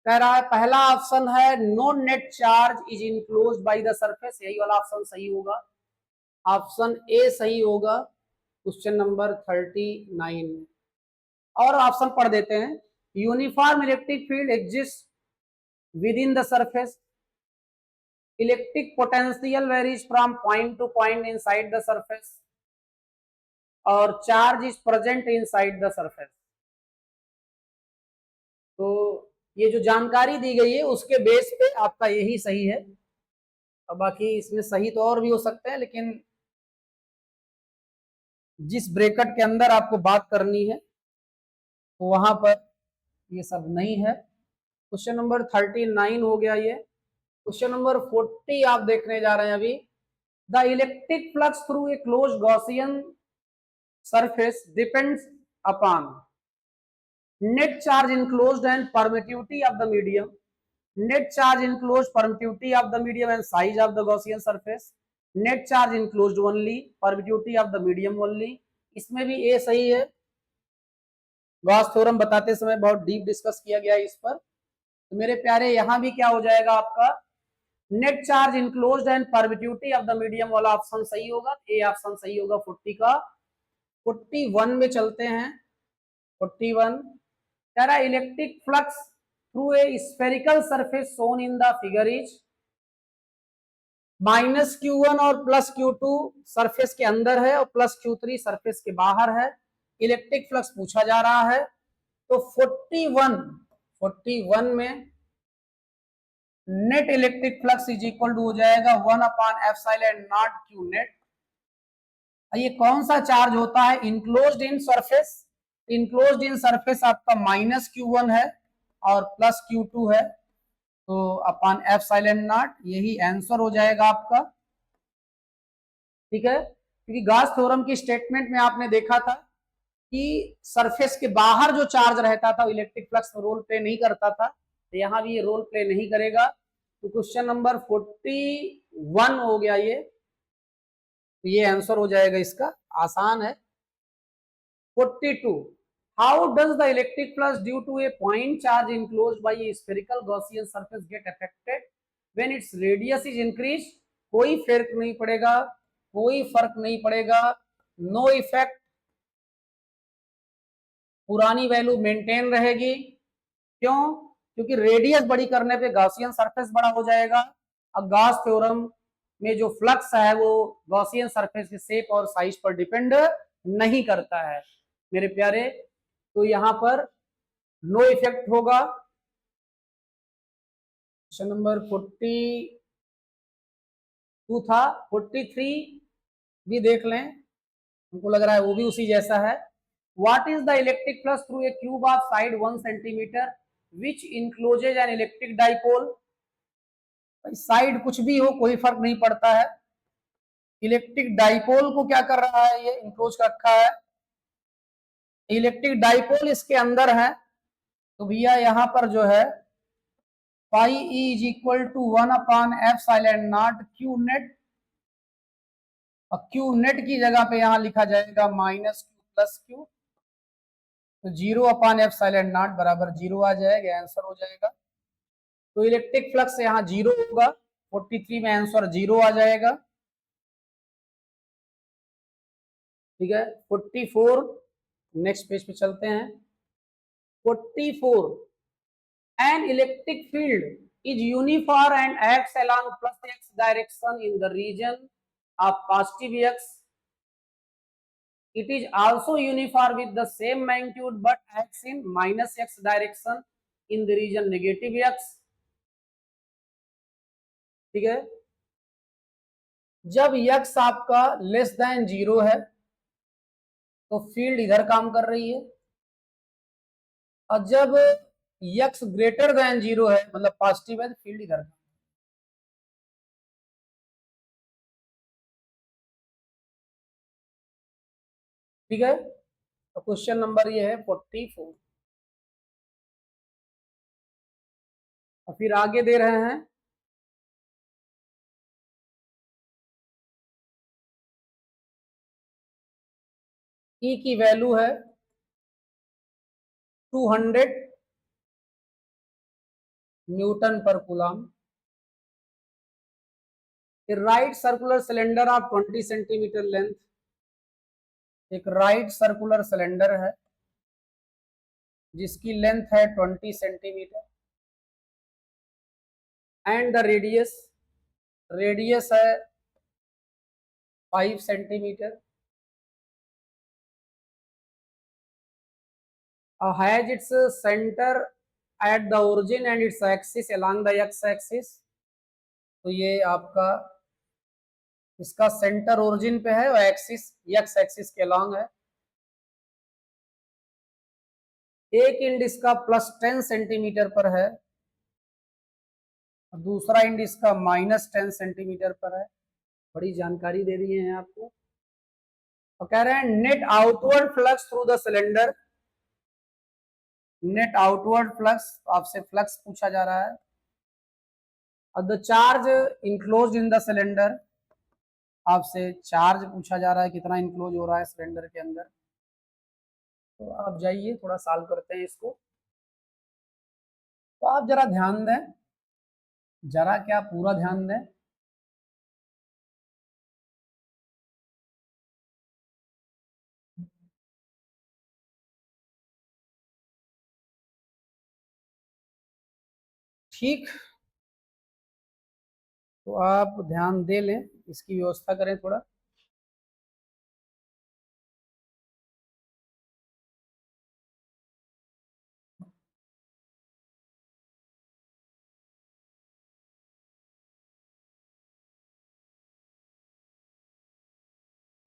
कह रहा है पहला ऑप्शन है no net charge is enclosed by the surface, यही वाला ऑप्शन सही होगा, ऑप्शन ए सही होगा क्वेश्चन नंबर 39 में। और ऑप्शन पढ़ देते हैं, uniform electric field exist within the surface, electric potential varies from point to point inside the surface, और charge is present inside the surface. तो ये जो जानकारी दी गई है उसके बेस पे आपका यही सही है, और बाकी इसमें सही तो और भी हो सकते हैं, लेकिन जिस ब्रैकेट के अंदर आपको बात करनी है तो वहां पर ये सब नहीं है। क्वेश्चन नंबर 39 हो गया ये। क्वेश्चन नंबर 40 आप देखने जा रहे हैं अभी, the electric flux through A close Gaussian surface depends upon net charge enclosed and permittivity of the medium, net charge enclosed, permittivity of the medium and size of the Gaussian surface, net charge enclosed only, permittivity of the medium only। इसमें भी ए सही है, Gauss theorem बताते समय बहुत deep discuss किया गया है इस पर। तो मेरे प्यारे यहाँ भी क्या हो जाएगा आपका, net charge enclosed and permittivity of the medium वाला ऑप्शन सही होगा, ए ऑप्शन सही होगा 40 का। 41 में चलते हैं, 41 कह रहा है electric flux through A spherical surface shown in the figure is -Q1 और +Q2 सरफेस के अंदर है और +Q3 सरफेस के बाहर है, इलेक्ट्रिक फ्लक्स पूछा जा रहा है। तो 41 में net electric flux is equal to हो जाएगा 1/ε0 Q नेट। ये कौन सा चार्ज होता है, enclosed in surface, enclosed in surface आपका -Q1 है और +Q2 है, तो अपॉन ε0, यही आंसर हो जाएगा आपका। ठीक है, क्योंकि गॉस थ्योरम की स्टेटमेंट में आपने देखा था कि सरफेस के बाहर जो चार्ज रहता था इलेक्ट्रिक फ्लक्स में रोल प्ले नहीं करता था, तो यहाँ भी ये रोल प्ले नहीं करेगा। तो क्वेश्चन नंबर 41 हो गया ये, तो ये आंसर हो जाएगा इसका, आसान है। 42, how does the electric flux due to a point charge enclosed by a spherical Gaussian surface get affected when its radius is increased? कोई फर्क नहीं पड़ेगा, कोई फर्क नहीं पड़ेगा, नो इफेक्ट, पुरानी वैल्यू मेंटेन रहेगी। क्यों? क्योंकि रेडियस बड़ी करने पे गॉसियन सरफेस बड़ा हो जाएगा। अब गॉस थ्योरम में जो फ्लक्स है वो गॉसियन सरफेस के शेप और साइज पर डिपेंड नहीं करता है मेरे प्यारे, तो यहां पर नो इफेक्ट होगा। क्वेश्चन नंबर 42 था, 43 भी देख लें, हमको लग रहा है वो भी उसी जैसा है। What is the electric flux through a cube of side 1 centimetre which encloses an electric dipole? Side कुछ भी हो कोई फर्क नहीं पड़ता है, इलेक्ट्रिक डाइपोल को क्या कर रहा है, ये इनक्लोज कर रखा है, इलेक्ट्रिक डाइपोल इसके अंदर है, तो भैया यहां पर जो है pi E is equal to 1/f Q net, और क्यू नेट की जगह पे यहां लिखा जाएगा -q+q, तो 0/f बराबर 0 आ जाएगा, आंसर हो जाएगा। तो इलेक्ट्रिक फ्लक्स यहाँ 0 होगा, 43 में आंसर 0 आ जाएगा। ठीक है, 44 नेक्स्ट पेज पे चलते हैं। 44, an electric field is uniform and acts along +x direction in the region of positive x. It is also uniform with the same magnitude but acts in -x direction in the region negative x. ठीक है, जब x आपका less than 0 है तो field इधर काम कर रही है, और जब x ग्रेटर देन 0 है मतलब पॉजिटिव है तो फील्ड इधर। ठीक है, तो क्वेश्चन नंबर ये है 44। और फिर आगे दे रहे हैं E की वैल्यू है 200 न्यूटन पर coulomb. Right circular cylinder of 20 centimetre length, एक राइट सर्कुलर सिलेंडर है जिसकी लेंथ है 20 centimetre, and the radius, radius है 5 centimetre, has its centre at the origin and its axis along the x axis. तो ये आपका इसका सेंटर ओरिजिन पे है और एक्सिस एक्स एक्सिस के अलोंग है। एक इंड इसका +10 सेंटीमीटर पर है, दूसरा इंड इसका -10 सेंटीमीटर पर है। बड़ी जानकारी दे दी है आपको। और कह रहे हैं net outward flux through the cylinder, net outward flux, आपसे फ्लक्स पूछा जा रहा है। और the charge enclose in the cylinder, आपसे चार्ज पूछा जा रहा है कितना इंक्लोज हो रहा है सिलेंडर के अंदर। तो आप जाइए थोड़ा सॉल्व करते हैं इसको। तो आप जरा ध्यान दें, जरा क्या पूरा ध्यान दें। ठीक, तो आप ध्यान दे लें, इसकी व्यवस्था करें थोड़ा।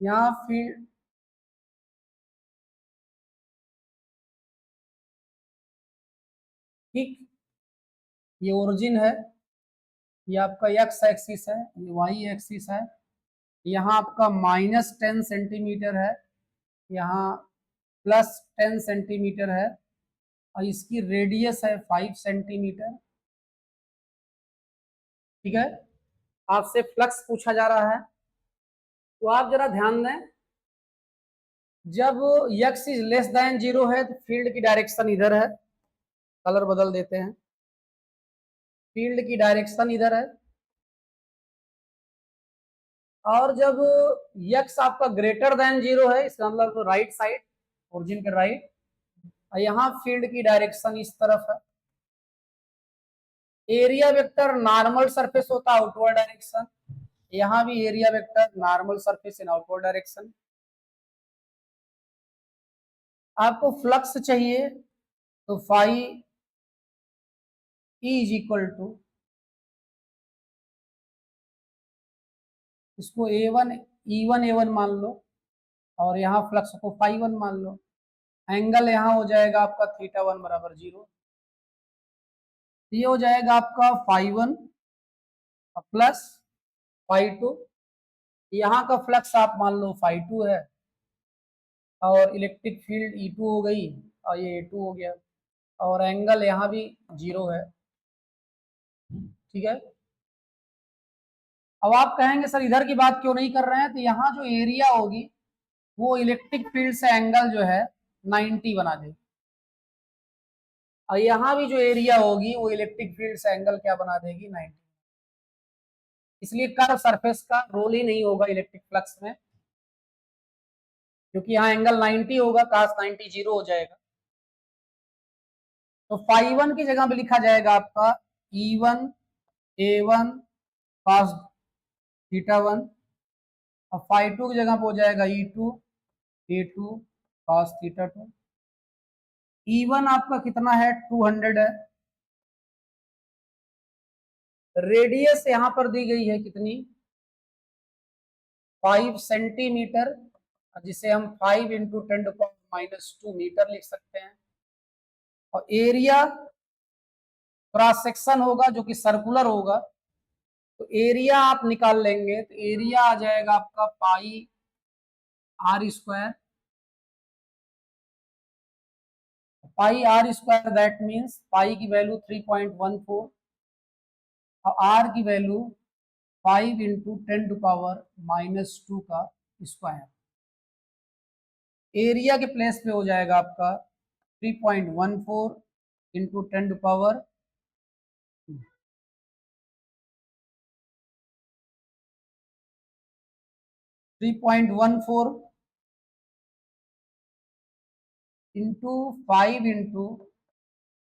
यहाँ फील्ड, ठीक, ये ओरिजिन है, ये आपका एक्स एक्सिस है, ये वाई एक्सिस है, यहाँ आपका -10 सेंटीमीटर है, यहाँ +10 सेंटीमीटर है, और इसकी रेडियस है 5 सेंटीमीटर। ठीक है, आपसे फ्लक्स पूछा जा रहा है, तो आप जरा ध्यान दें, जब x इज लेस देन 0 है तो फील्ड की डायरेक्शन इधर है, कलर बदल देते हैं, फील्ड की डायरेक्शन इधर है, और जब x आपका ग्रेटर देन 0 है, इसका मतलब राइट साइड, ओरिजिन के राइट, यहाँ फील्ड की डायरेक्शन इस तरफ है। एरिया वेक्टर नॉर्मल सरफेस होता है आउटवर्ड डायरेक्शन, यहाँ भी area vector normal surface in outward direction. आपको फ्लक्स चाहिए तो phi E is equal to, इसको A1 E1 A1 मान लो, और यहाँ फ्लक्स को फाई 1 मान लो, एंगल यहाँ हो जाएगा आपका θ1 बराबर 0, ये हो जाएगा आपका फाई 1 प्लस फाई 2, यहाँ का फ्लक्स आप मान लो फाई 2 है, और इलेक्ट्रिक फील्ड E2 हो गई, और ये A2 हो गया, और एंगल यहाँ भी 0 है। ठीक है, अब आप कहेंगे सर इधर की बात क्यों नहीं कर रहे हैं, तो यहाँ जो एरिया होगी वो इलेक्ट्रिक फील्ड से एंगल जो है 90 बना देगी, और यहाँ भी जो एरिया होगी वो इलेक्ट्रिक फील्ड से एंगल क्या बना देगी, 90। इसलिए कर्व सरफेस का रोल ही नहीं होगा इलेक्ट्रिक फ्लक्स में, क्योंकि यहाँ एंगल 90 होगा, cos 90 0 हो जाएगा। तो फाई 1 की जगह पे लिखा जाएगा आपका E1 A1 cos θ1, और फाई 2 की जगह पे हो जाएगा E2 A2 cos θ2। E1 आपका कितना है, 200 है, रेडियस यहाँ पर दी गई है कितनी, 5 सेंटीमीटर, जिसे हम 5 इंटू 10⁻⁻² मीटर लिख सकते हैं, और एरिया क्रॉस सेक्शन होगा जो कि सर्कुलर होगा, तो एरिया आप निकाल लेंगे, तो एरिया आ जाएगा आपका pi R square, pi R square that means pi की वैल्यू 3.14 और आर की वैल्यू 5 इंटू 10⁻⁻² का स्क्वायर। एरिया के प्लेस पे हो जाएगा आपका 3.14 इंटू 10⁻, 3.14 इंटू 5 इंटू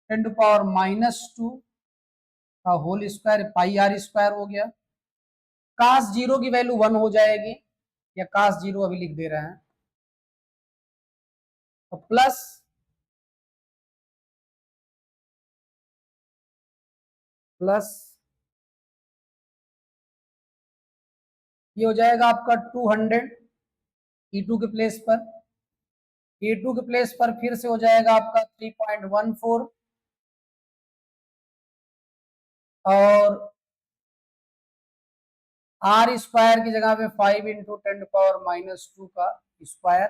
10⁻⁻² का whole square, pi R square हो गया। कास 0 की वैल्यू 1 हो जाएगी, या कास 0 अभी लिख दे रहे हैं, तो प्लस प्लस ये हो जाएगा आपका 200 E2 के प्लेस पर, E2 के प्लेस पर फिर से हो जाएगा आपका 3.14, और आर स्क्वायर की जगह पे 5 इंटू 10⁻⁻² का स्क्वायर,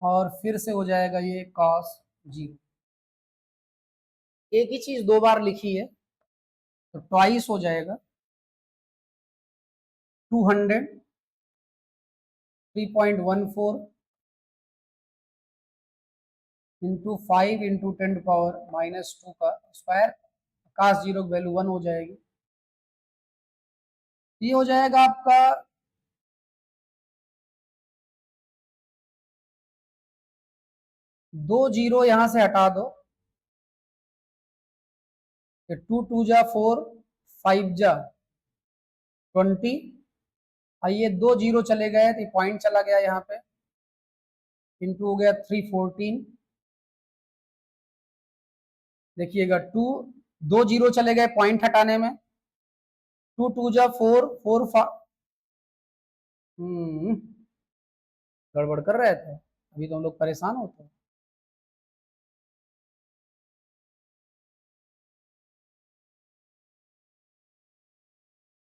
और फिर से हो जाएगा ये cos 0। एक ही चीज दो बार लिखी है तो ट्वाइस हो जाएगा, 200 3.14 इंटू 5 इंटू 10⁻⁻² का स्क्वायर, cos 0 की वैल्यू 1 हो जाएगी। ये हो जाएगा आपका 2 0 यहां से हटा दो, 2 2 जा 4, 5 जा 20, ये 2 0 चले गए तो पॉइंट चला गया यहाँ पे, इंटू हो गया 314, देखिएगा 2 2 0 चले गए पॉइंट हटाने में, 2 2 जा 4 4 गड़बड़ कर रहे थे, अभी तो हम लोग परेशान होते हैं।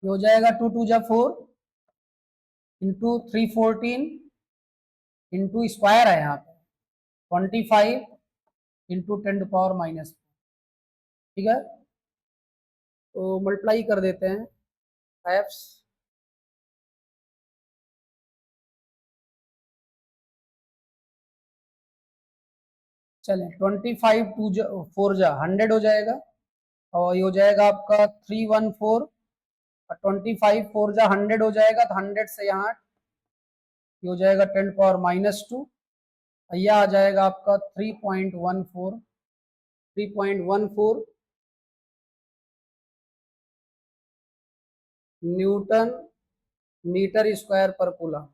ये हो जाएगा 2 2 जा 4 इंटू 314 इंटू स्क्वायर है यहाँ पे 25 इंटू 10⁻⁻, ठीक है। तो मल्टीप्लाई कर देते हैं एफ्स, चलें 25 4 जा 100 हो जाएगा, और ये हो जाएगा आपका 314, और 25 4 जा 100 हो जाएगा, तो 100 से यहाँ ये हो जाएगा 10⁻², यह आ जाएगा आपका 3.14 न्यूटन मीटर स्क्वायर पर कूलम।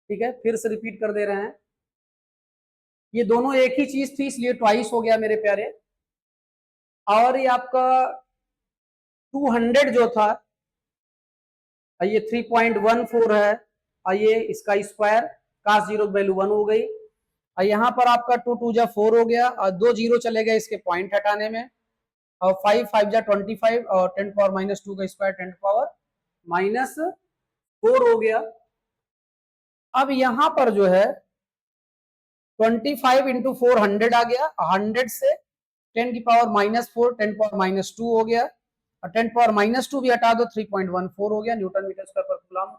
ठीक है, फिर से रिपीट कर दे रहे हैं, ये दोनों एक ही चीज थी इसलिए ट्वाइस हो गया मेरे प्यारे। और ये आपका 200 जो था, ये 3.14 है, ये इसका स्क्वायर, काश जीरो वैल्यू 1 हो गई, और यहाँ पर आपका 2 2 जा 4 हो गया, और 2 जीरो चले गए इसके पॉइंट हटाने में, और 5 5 जा 25, और 10⁻² का स्क्वायर 10⁻⁻4 हो गया। अब यहाँ पर जो है 25 इंटू 4 100 आ गया, 100 से 10⁻⁻4 10⁻⁻2 हो गया, और 10⁻⁻2 भी हटा दो 3.14 हो गया न्यूटन मीटर स्क्वायर पर कूलम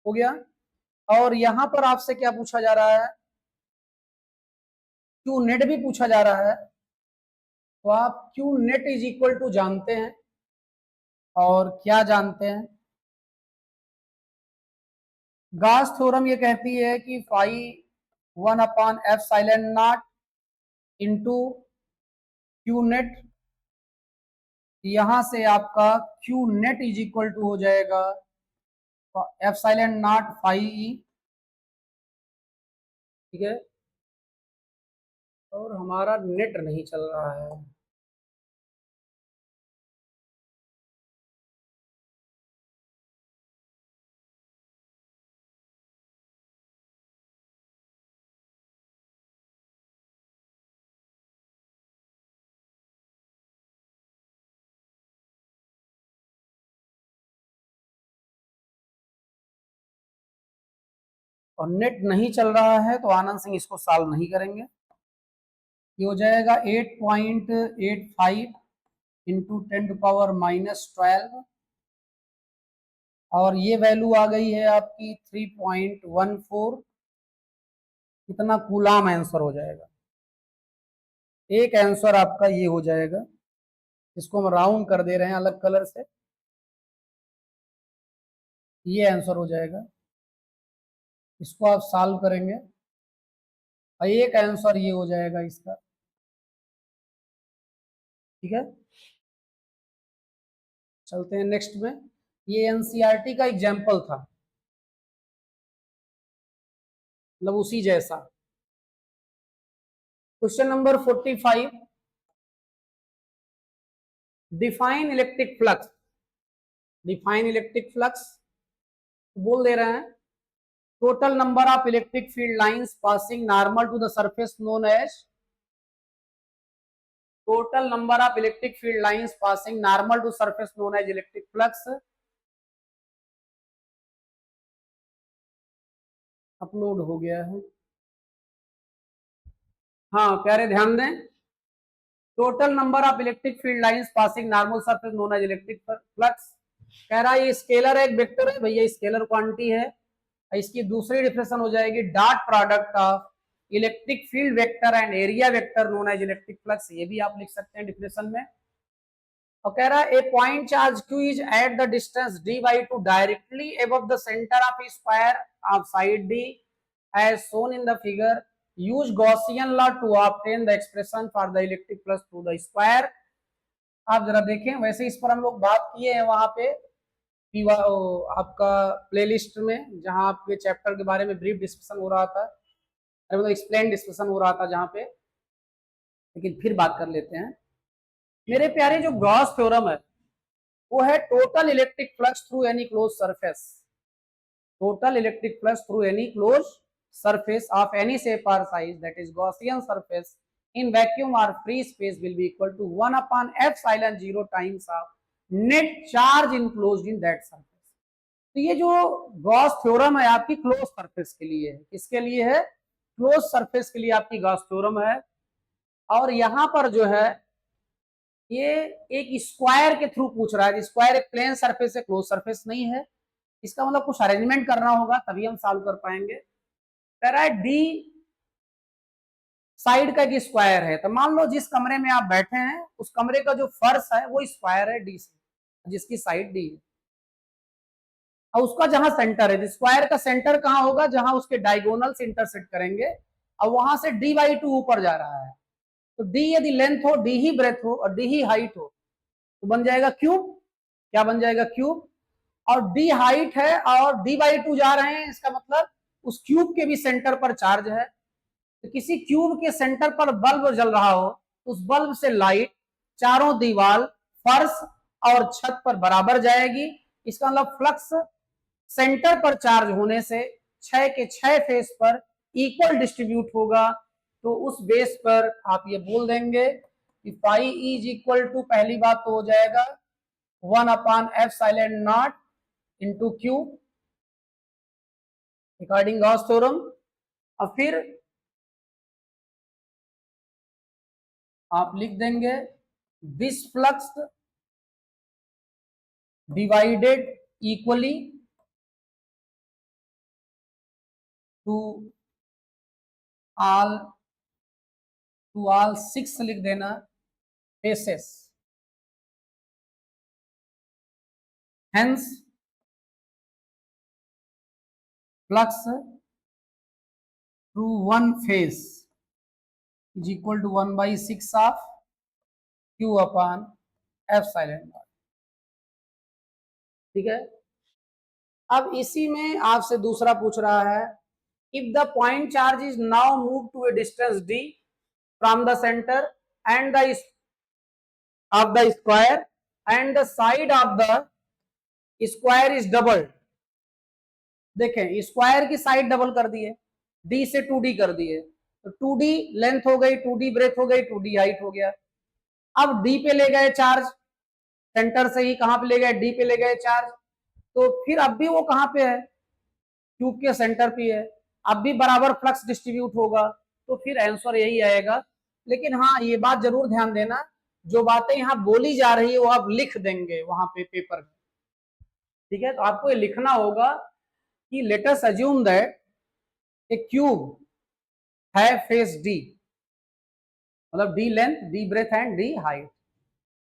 हो गया। और यहां पर आपसे क्या पूछा जा रहा है, क्यू नेट भी पूछा जा रहा है, तो आप Q net is equal to जानते हैं, और क्या जानते हैं, गाउस थ्योरम ये कहती है कि phi 1/f(0) into Q net, यहां से आपका Q net is equal to हो जाएगा f(0) फाई ई। ठीक है, और हमारा नेट नहीं चल रहा है, और नेट नहीं चल रहा है, तो आनंद सिंह इसको सॉल्व नहीं करेंगे। ये हो जाएगा 8.85 इंटू 10⁻⁻12, और ये वैल्यू आ गई है आपकी 3.14, कितना कूलाम आंसर हो जाएगा, एक आंसर आपका ये हो जाएगा, इसको हम राउंड कर दे रहे हैं अलग कलर से, ये आंसर हो जाएगा, इसको आप सॉल्व करेंगे, और एक आंसर ये हो जाएगा इसका। ठीक है, चलते हैं नेक्स्ट में, ये एनसीईआरटी का एग्जाम्पल था, मतलब उसी जैसा। Question number 45, define electric flux, define electric flux बोल दे रहे हैं, total number of electric field lines passing normal to the surface known as, total number of electric field lines passing normal to surface known as electric flux. Upload हो गया है, हाँ प्यारे ध्यान दें, total number of electric field lines passing normal surface known as electric flux. कह रहा है ये स्केलर है, एक वेक्टर है भैया, स्केलर क्वांटिटी है, इसकी दूसरी डिफिनेशन हो जाएगी dot product of electric field vector and area vector known as electric flux, ये भी आप लिख सकते हैं डिफिनेशन में। और कह रहा है a point charge q is at the distance d/2 directly above the centre of square of side d as shown in the figure, use Gaussian law to obtain the expression for the electric flux through the square। आप जरा देखें, वैसे इस पर हम लोग बात किए हैं वहां पे आपका प्लेलिस्ट में, जहां आपके चैप्टर के बारे में ब्रीफ डिस्कशन हो रहा था, मतलब एक्सप्लेन डिस्कशन हो रहा था जहां पे, लेकिन फिर बात कर लेते हैं मेरे प्यारे। जो गॉस थ्योरम है वो है total electric flux through any close surface, total electric flux through any close surface of any shape or size, that is Gaussian surface in vacuum or free space, will be equal to 1/f(0) times of net charge enclosed in that surface। तो ये जो Gauss theorem है आपकी close surface के लिए है, किसके लिए है, क्लोज सरफेस के लिए आपकी गॉस थ्योरम है। और यहां पर जो है ये एक स्क्वायर के थ्रू पूछ रहा है। स्क्वायर एक प्लेन सरफेस है, क्लोज सरफेस नहीं है। इसका मतलब कुछ अरेंजमेंट करना होगा तभी हम सॉल्व कर पाएंगे। कह रहा है डी साइड का एक स्क्वायर है, तो मान लो जिस कमरे में आप बैठे हैं उस कमरे का जो फर्श है वो स्क्वायर है डी से, जिसकी साइड डी है, और उसका जहां सेंटर है, स्क्वायर का सेंटर कहां होगा, जहां उसके डायगोनल से इंटरसेक्ट करेंगे, और वहां से d/2 ऊपर जा रहा है। तो d यदि लेंथ हो, d ही ब्रेथ हो और d ही हाइट हो, तो बन जाएगा क्यूब। क्या बन जाएगा? क्यूब। और d हाइट है और d/2 जा रहे हैं, इसका मतलब उस क्यूब के भी सेंटर पर चार्ज है। तो किसी क्यूब के सेंटर पर बल्ब जल रहा हो, उस बल्ब से लाइट चारों दीवार, फर्श और छत पर बराबर जाएगी। इसका मतलब फ्लक्स सेंटर पर चार्ज होने से 6 के 6 फेस पर इक्वल डिस्ट्रीब्यूट होगा। तो उस बेस पर आप ये बोल देंगे कि फाई इज इक्वल टू, पहली बात तो हो जाएगा 1/f(0) into Q according Gauss theorem. और फिर आप लिख देंगे this flux divided equally to all 6 लिख देना faces, hence flux through one face is equal to 1/6 of Q upon f(0). ठीक है। अब इसी में आपसे दूसरा पूछ रहा है, if the point charge is now move to a distance d from the centre and the of the square and the side of the square is doubled। देखें स्क्वायर की साइड डबल कर दिए, d से 2d कर दिए, तो 2d length हो गई, 2d ब्रेथ हो गई, 2d हाइट हो गया। अब d पे ले गए चार्ज, सेंटर से ही कहां पे ले गए? d पे ले गए चार्ज। तो फिर अब भी वो कहां पे है? क्यूब के सेंटर पे है। अब भी बराबर फ्लक्स डिस्ट्रीब्यूट होगा, तो फिर आंसर यही आएगा। लेकिन हाँ, ये बात जरूर ध्यान देना, जो बातें यहाँ बोली जा रही है वो आप लिख देंगे वहां पे पेपर में। ठीक है, तो आपको ये लिखना होगा कि let us assume that a cube है फेस डी, मतलब D length, D breadth and D height,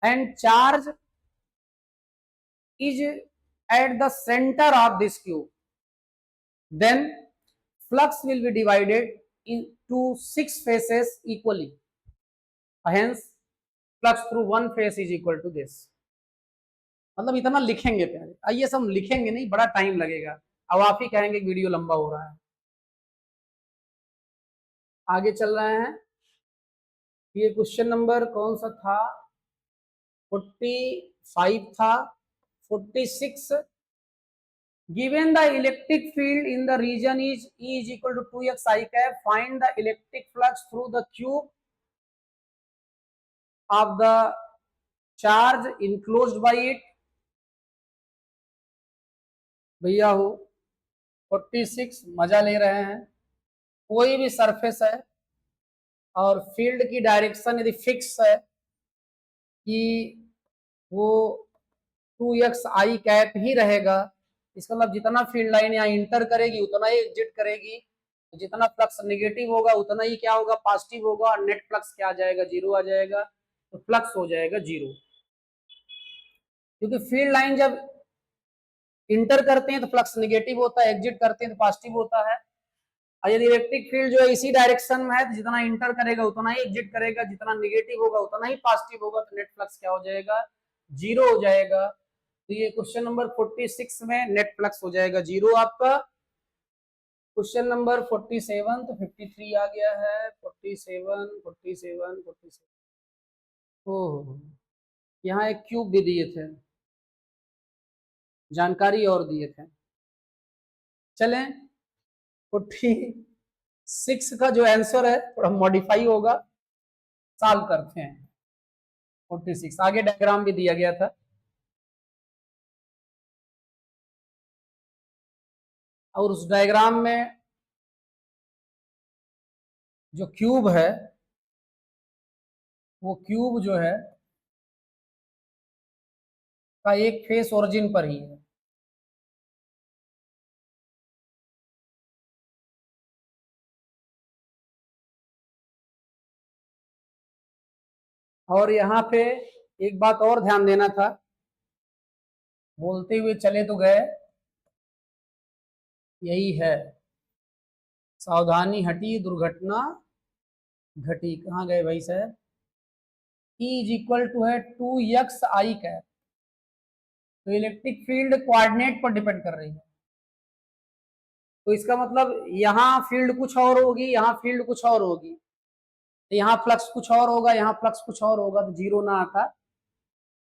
and charge is at the centre of this cube, then flux will be divided into 6 phases equally, hence flux through one phase is equal to this। मतलब इतना लिखेंगे प्यारे, आइए सब लिखेंगे नहीं, बड़ा time लगेगा। अब आप ही कहेंगे वीडियो लंबा हो रहा है। आगे चल रहे हैं। ये क्वेश्चन नंबर कौन सा था? 45 था। 46, given the electric field in the region is E is equal to 2x I cap, find the electric flux through the cube of the charge enclosed by it। भैया हो 46 मजा ले रहे हैं। कोई भी सरफेस है और फील्ड की डायरेक्शन यदि फिक्स है कि वो 2x I कैप ही रहेगा, इसका मतलब जितना फील्ड लाइन यहाँ इंटर करेगी उतना ही एग्जिट करेगी, तो जितना फ्लक्स नेगेटिव होगा उतना ही क्या होगा? पॉजिटिव होगा, और नेट फ्लक्स क्या आ जाएगा? जीरो आ जाएगा। तो फ्लक्स हो जाएगा जीरो, क्योंकि फील्ड लाइन जब इंटर करते हैं तो फ्लक्स नेगेटिव होता है, एग्जिट करते हैं तो पॉजिटिव होता है। और यदि इलेक्ट्रिक फील्ड जो है इसी डायरेक्शन में है, तो जितना इंटर करेगा उतना ही एग्जिट करेगा, जितना नेगेटिव होगा उतना ही पॉजिटिव होगा, तो नेट फ्लक्स क्या हो जाएगा? जीरो हो जाएगा। तो ये क्वेश्चन नंबर 46 में नेट फ्लक्स हो जाएगा जीरो आपका। क्वेश्चन नंबर 47, तो 53 आ गया है। 47 47 47। ओह, यहाँ एक क्यूब भी दिए थे, जानकारी और दिए थे। चलें 46 का जो आंसर है थोड़ा मॉडिफाई होगा, सॉल्व करते हैं। 46 आगे डायग्राम भी दिया गया था, और उस डायग्राम में जो क्यूब है वो क्यूब जो है का एक फेस ओरिजिन पर ही है। और यहाँ पे एक बात और ध्यान देना था, बोलते हुए चले तो गए, यही है, सावधानी हटी दुर्घटना घटी। कहाँ गए भाई साहब? E इज इक्वल टू है 2xi कैप। तो इलेक्ट्रिक फील्ड कोऑर्डिनेट पर डिपेंड कर रही है, तो इसका मतलब यहाँ फील्ड कुछ और होगी, यहाँ फील्ड कुछ और होगी, तो यहाँ फ्लक्स कुछ और होगा, यहाँ फ्लक्स कुछ और होगा, तो जीरो ना आता।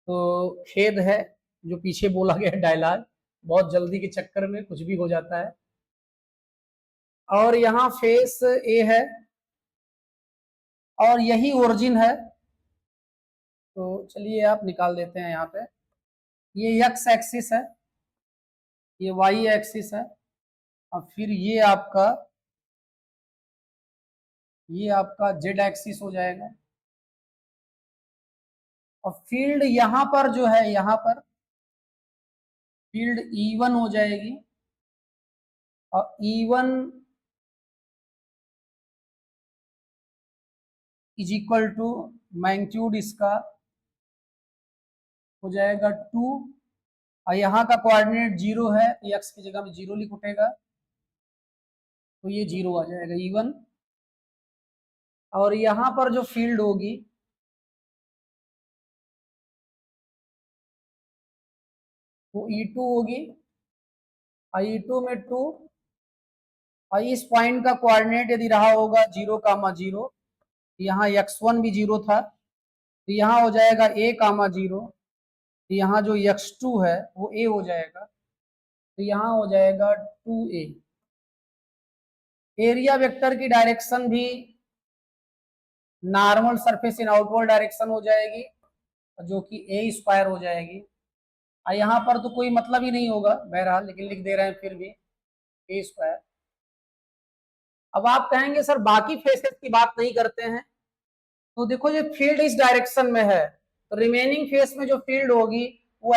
तो खेद है जो पीछे बोला गया डायलॉग, बहुत जल्दी के चक्कर में कुछ भी हो जाता है। और यहाँ फेस ए है और यही ओरिजिन है, तो चलिए आप निकाल देते हैं। यहाँ पे ये एक्स एक्सिस है, ये वाई एक्सिस है, और फिर ये आपका जेड एक्सिस हो जाएगा। और फील्ड यहाँ पर जो है, यहाँ पर फील्ड E1 हो जाएगी, और E1 is equal to magnitude इसका हो जाएगा 2, और यहाँ का कोऑर्डिनेट 0 है, तो एक्स की जगह में 0 लिख उठेगा, तो ये 0 आ जाएगा E1। और यहाँ पर जो फील्ड होगी वो E2 होगी, और E2 में 2, और इस पॉइंट का कोऑर्डिनेट यदि रहा होगा 0, 0, यहाँ x1 भी 0 था, तो यहाँ हो जाएगा a, 0, तो यहाँ जो x2 है वो a हो जाएगा, तो यहाँ हो जाएगा 2a। एरिया वेक्टर की डायरेक्शन भी normal surface in outward direction हो जाएगी, जो कि a स्क्वायर हो जाएगी। यहाँ पर तो कोई मतलब ही नहीं होगा बहरहाल, लेकिन लिख दे रहे हैं फिर भी a स्क्वायर। अब आप कहेंगे सर बाकी फेसेस की बात नहीं करते हैं, तो देखो ये फील्ड इस डायरेक्शन में है, तो रिमेनिंग फेस में जो फील्ड होगी वो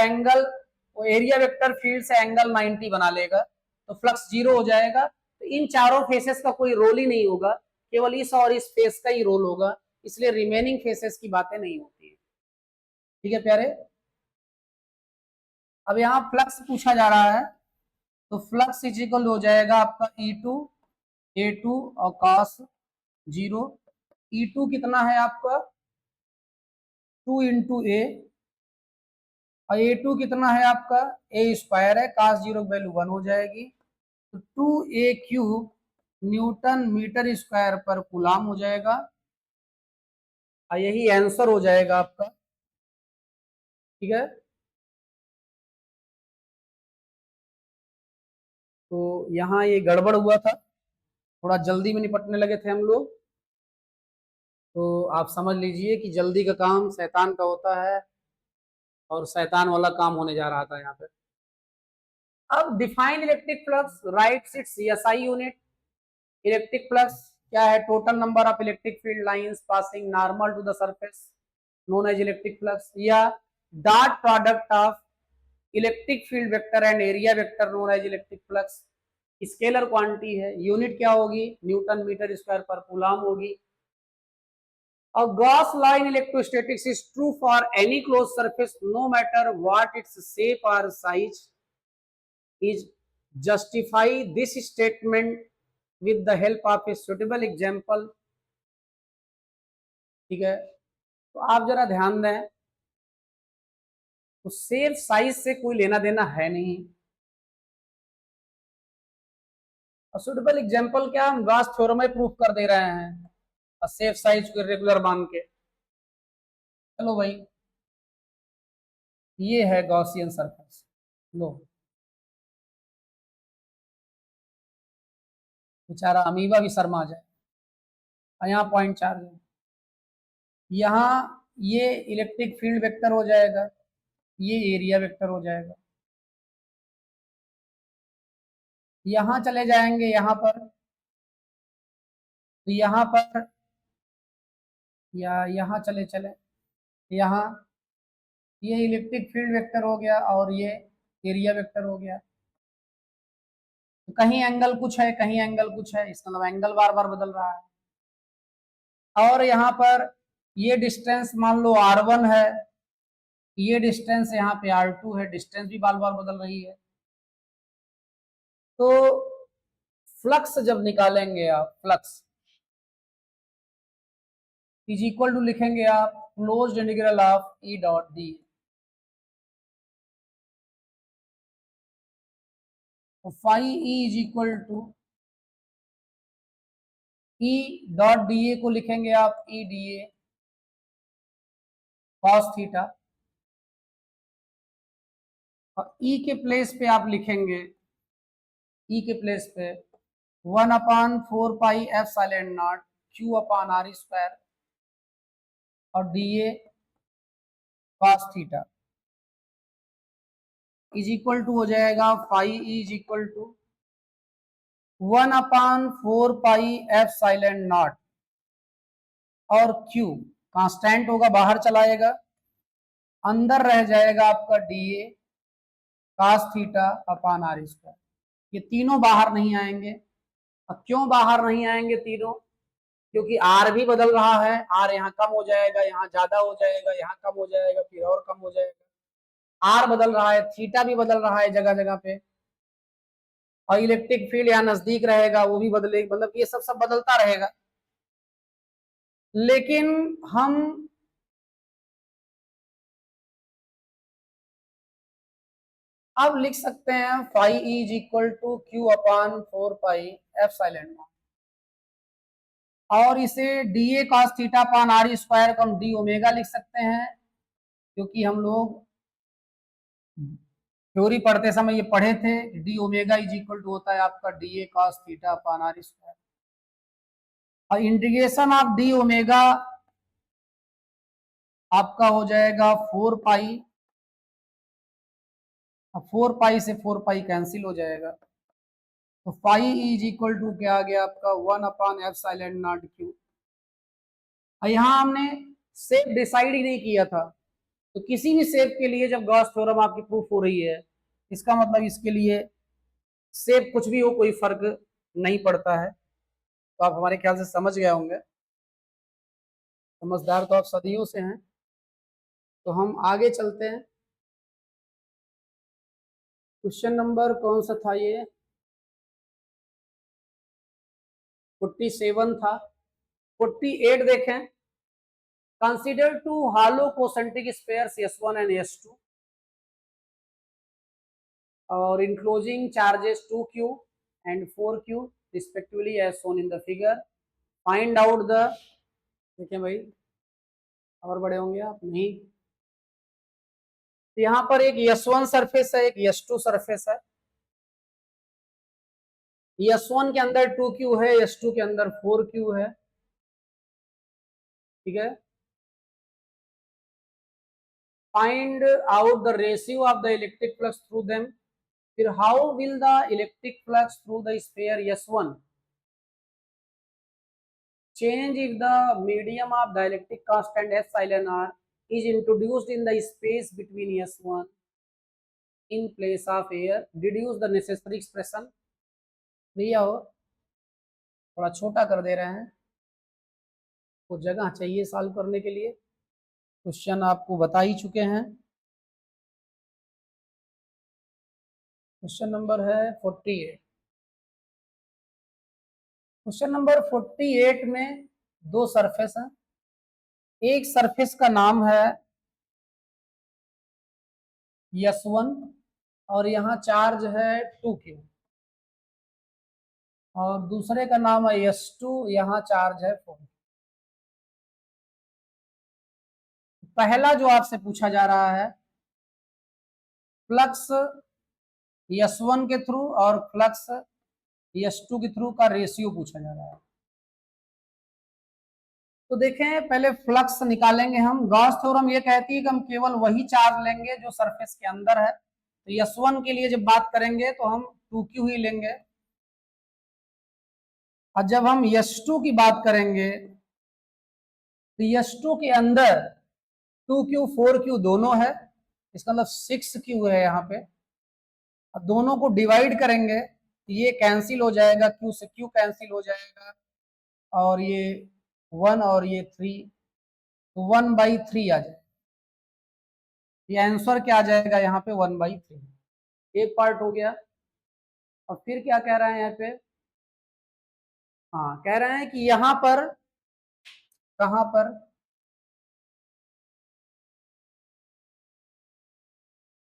एरिया वेक्टर फील्ड से एंगल 90 बना लेगा, तो फ्लक्स 0 हो जाएगा। तो इन चारों फेसेस का कोई रोल ही नहीं होगा, केवल इस और इस फेस का ही रोल होगा, इसलिए रिमेनिंग फेसेस की बातें नहीं होती है। ठीक है प्यारे। अब यहाँ फ्लक्स पूछा जा रहा है, तो फ्लक्स इज इक्वल हो जाएगा आपका E2 A2 और cos 0। E2 कितना है आपका 2 इंटू ए, और A2 कितना है आपका a स्क्वायर है, cos 0 की वैल्यू 1 हो जाएगी, तो 2a³ न्यूटन मीटर स्क्वायर पर कूलाम हो जाएगा, और यही आंसर हो जाएगा आपका। ठीक है, तो यहाँ ये गड़बड़ हुआ था, थोड़ा जल्दी में निपटने लगे थे हम लोग, तो आप समझ लीजिए कि जल्दी का काम शैतान का होता है, और शैतान वाला काम होने जा रहा था यहाँ पे। अब define electric flux, writes its SI unit. Electric flux क्या है? Total number of electric field lines passing normal to the surface known as electric flux, या dot product of electric field vector and area vector known as electric flux. Scalar quantity है, unit क्या होगी? Newton metre square पर coulomb होगी। A Gauss law in electrostatics is true for any closed surface no matter what its shape or size. Is justify this statement with the help of a suitable example. ठीक है, तो आप जरा ध्यान दें, तो शेप साइज से कोई लेना देना है नहीं, और सुटेबल एग्जांपल क्या, हम गॉस थ्योरम में प्रूफ कर दे रहे हैं, और शेप साइज को रेगुलर मान के। चलो भाई, ये है गॉसियन सरफेस, लो बेचारा अमीबा भी शर्मा जाए। और यहाँ पॉइंट चार्ज है, यहाँ ये इलेक्ट्रिक फील्ड वेक्टर हो जाएगा, ये एरिया वेक्टर हो जाएगा। यहाँ चले जाएंगे यहाँ पर, तो यहाँ पर या यहाँ चले चले यहाँ, ये इलेक्ट्रिक फील्ड वेक्टर हो गया और ये एरिया वेक्टर हो गया। तो कहीं एंगल कुछ है, कहीं एंगल कुछ है, इसका मतलब एंगल बार बार बदल रहा है। और यहाँ पर ये डिस्टेंस मान लो r1 है, ये डिस्टेंस यहाँ पे r2 है, डिस्टेंस भी बार बार बदल रही है। तो फ्लक्स जब निकालेंगे आप, फ्लक्स इज इक्वल टू लिखेंगे आप closed integral of E dot D. Phi E is equal to E dot D A को लिखेंगे आप E D A cos theta, और ई के प्लेस पे आप लिखेंगे, ई के प्लेस पे 1/4 pi epsilon nought Q upon R square और D A cos theta is equal to हो जाएगा phi is equal to 1/4 pi epsilon not और Q कांस्टेंट होगा, बाहर चलाएगा, अंदर रह जाएगा आपका D A cos theta upon R square. ये तीनों बाहर नहीं आएंगे। अब क्यों बाहर नहीं आएंगे तीनों? क्योंकि आर भी बदल रहा है, आर यहाँ कम हो जाएगा, यहाँ ज्यादा हो जाएगा, यहाँ कम हो जाएगा, फिर और कम हो जाएगा। आर बदल रहा है, थीटा भी बदल रहा है जगह जगह पे, और इलेक्ट्रिक फील्ड यहाँ नजदीक रहेगा, वो भी बदलेगा, मतलब ये सब बदलता रहेगा। लेकिन हम अब लिख सकते हैं phi is equal to Q upon 4 pi epsilon not, और इसे D A cos theta upon R square को हम डी ओमेगा लिख सकते हैं, क्योंकि हम लोग थ्योरी पढ़ते समय ये पढ़े थे, D omega is equal to होता है आपका D A cos theta upon R square, और इंटीग्रेशन ऑफ डी ओमेगा आपका हो जाएगा 4 पाई, अब 4 पाई से 4 पाई कैंसिल हो जाएगा, तो फाई इज इक्वल टू क्या आ गया आपका 1/एफ साइलेंट नॉट क्यू। यहाँ हमने शेप डिसाइड ही नहीं किया था, तो किसी भी शेप के लिए जब गॉस थ्योरम आपकी प्रूफ हो रही है, इसका मतलब इसके लिए शेप कुछ भी हो कोई फर्क नहीं पड़ता है। तो आप हमारे ख्याल से समझ गए होंगे, समझदार तो आप सदियों से हैं। तो हम आगे चलते हैं। क्वेश्चन नंबर कौन सा था ये? 47 था। 48 देखें। Consider two hollow concentric spheres S1 and S2 और enclosing charges 2q and 4q respectively as shown in the figure. Find out the, देखें भाई और बड़े होंगे आप नहीं, तो यहाँ पर एक S1 सरफेस है, एक S2 सरफेस है। S1 के अंदर 2q है, S2 के अंदर 4q है, ठीक है। Find out the ratio of the electric flux through them. फिर how will the electric flux through the sphere S1 change if the medium of dielectric constant epsilon r is introduced in the space between S1 in place of air? Deduce the necessary expression. भैया हो थोड़ा छोटा कर दे रहे हैं, कुछ जगह चाहिए सॉल्व करने के लिए। क्वेश्चन आपको बता ही चुके हैं। क्वेश्चन नंबर है 48। क्वेश्चन नंबर 48 में दो सरफेस हैं। एक सरफेस का नाम है S1 और यहाँ चार्ज है 2q, और दूसरे का नाम है S2, यहाँ चार्ज है 4। पहला जो आपसे पूछा जा रहा है फ्लक्स S1 के थ्रू और फ्लक्स S2 के थ्रू का रेशियो पूछा जा रहा है। तो देखें पहले फ्लक्स निकालेंगे हम। गॉस थ्योरम ये कहती है कि हम केवल वही चार्ज लेंगे जो सरफेस के अंदर है। तो S1 के लिए जब बात करेंगे तो हम 2q ही लेंगे, और जब हम S2 की बात करेंगे तो S2 के अंदर 2q 4q दोनों है, इसका मतलब 6q है यहाँ पे। अब दोनों को डिवाइड करेंगे, ये कैंसिल हो जाएगा, q से q कैंसिल हो जाएगा, और ये 1 और ये 3, तो 1/3 आ जाएगा। ये आंसर क्या आ जाएगा यहाँ पे? 1/3। एक पार्ट हो गया। और फिर क्या कह रहे हैं यहाँ पे? हाँ, कह रहे हैं कि यहाँ पर, कहाँ पर,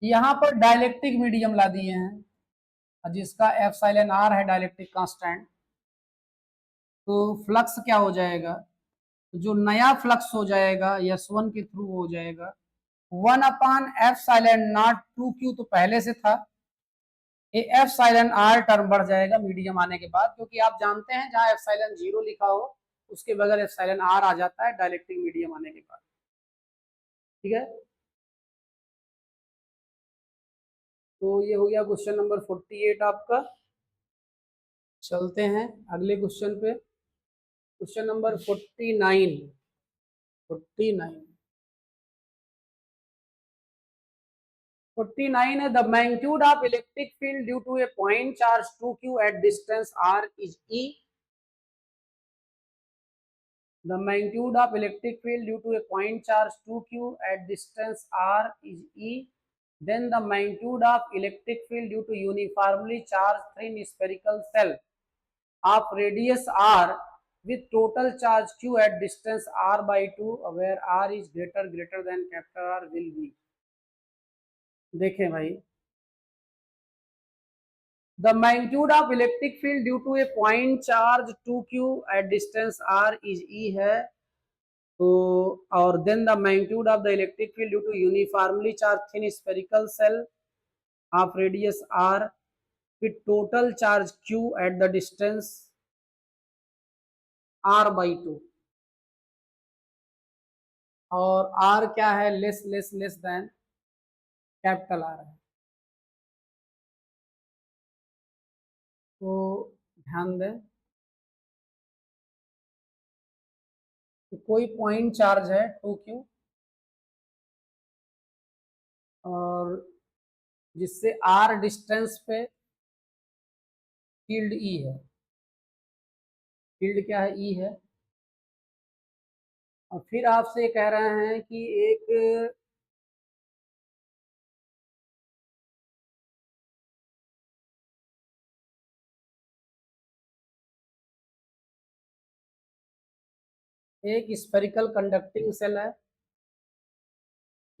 यहाँ पर डाइलेक्ट्रिक मीडियम ला दिए हैं, जिसका एप्सिलॉन आर है डाइलेक्ट्रिक कांस्टेंट। तो फ्लक्स क्या हो जाएगा? जो नया फ्लक्स हो जाएगा S1 के थ्रू हो जाएगा 1/एप्सिलॉन नॉट 2q, तो पहले से था। ये एप्सिलॉन आर टर्म बढ़ जाएगा मीडियम आने के बाद, क्योंकि आप जानते हैं जहां एप्सिलॉन 0 लिखा हो उसके बगैर एप्सिलॉन आर आ जाता है डाइलेक्ट्रिक मीडियम आने के बाद। ठीक है, तो ये हो गया क्वेश्चन नंबर 48 आपका। चलते हैं अगले क्वेश्चन पे, क्वेश्चन नंबर 49। 49 है, the magnitude of electric field due to a point charge 2q at distance r is E. The magnitude of electric field due to a point charge 2q at distance r is E. Then the magnitude of electric field due to uniformly charged thin spherical cell of radius r with total charge q at distance r/2 where r is greater than capital R will be. देखें भाई, the magnitude of electric field due to a point charge 2q at distance r is E है, तो और then the magnitude of the electric field due to uniformly charged thin spherical cell of radius r with total charge q at the distance r/2, और r क्या है? Less than capital R है। तो ध्यान दें कि कोई पॉइंट चार्ज है 2q, और जिससे r डिस्टेंस पे फील्ड E है। फील्ड क्या है? E है। और फिर आपसे कह रहे हैं कि एक स्फेरिकल कंडक्टिंग सेल है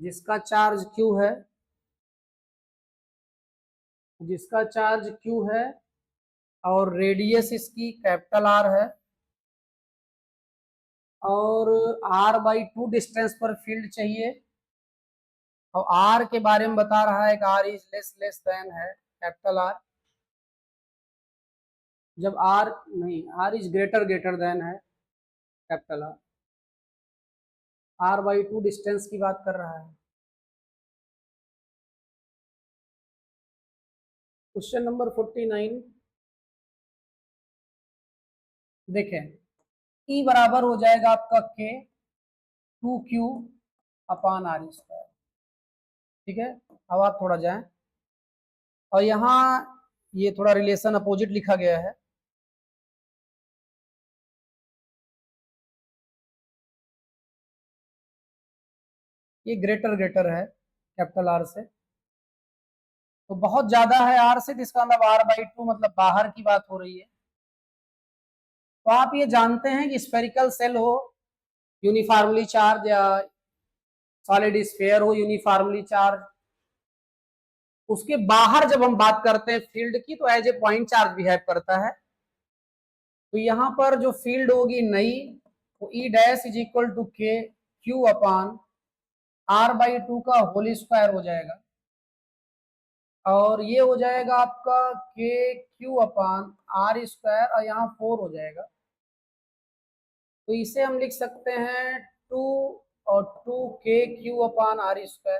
जिसका चार्ज Q है, और रेडियस इसकी कैपिटल R है, और r/2 डिस्टेंस पर फील्ड चाहिए, और R के बारे में बता रहा है कि R इज लेस देन है कैपिटल R, जब R नहीं, R इज ग्रेटर देन है कैपिटल R/2 डिस्टेंस की बात कर रहा है। क्वेश्चन नंबर 49 देखें, E बराबर हो जाएगा आपका K 2q/r²। ठीक है, अब आप थोड़ा जाएं, और यहाँ ये थोड़ा रिलेशन अपोजिट लिखा गया है। ये ग्रेटर है कैपिटल R से, तो बहुत ज्यादा है R से, जिसका मतलब r/2 मतलब बाहर की बात हो रही है। तो आप ये जानते हैं कि स्फेरिकल सेल हो यूनिफॉर्मली चार्ज, या सॉलिड स्फीयर हो यूनिफॉर्मली चार्ज, उसके बाहर जब हम बात करते हैं फील्ड की, तो as a point charge behave करता है। तो यहाँ पर जो फील्ड होगी नई, वो E'=K Q/r/2 का होल स्क्वायर हो जाएगा, और ये हो जाएगा आपका KQ/r², और यहाँ 4 हो जाएगा। तो इसे हम लिख सकते हैं 2 और 2KQ/r²,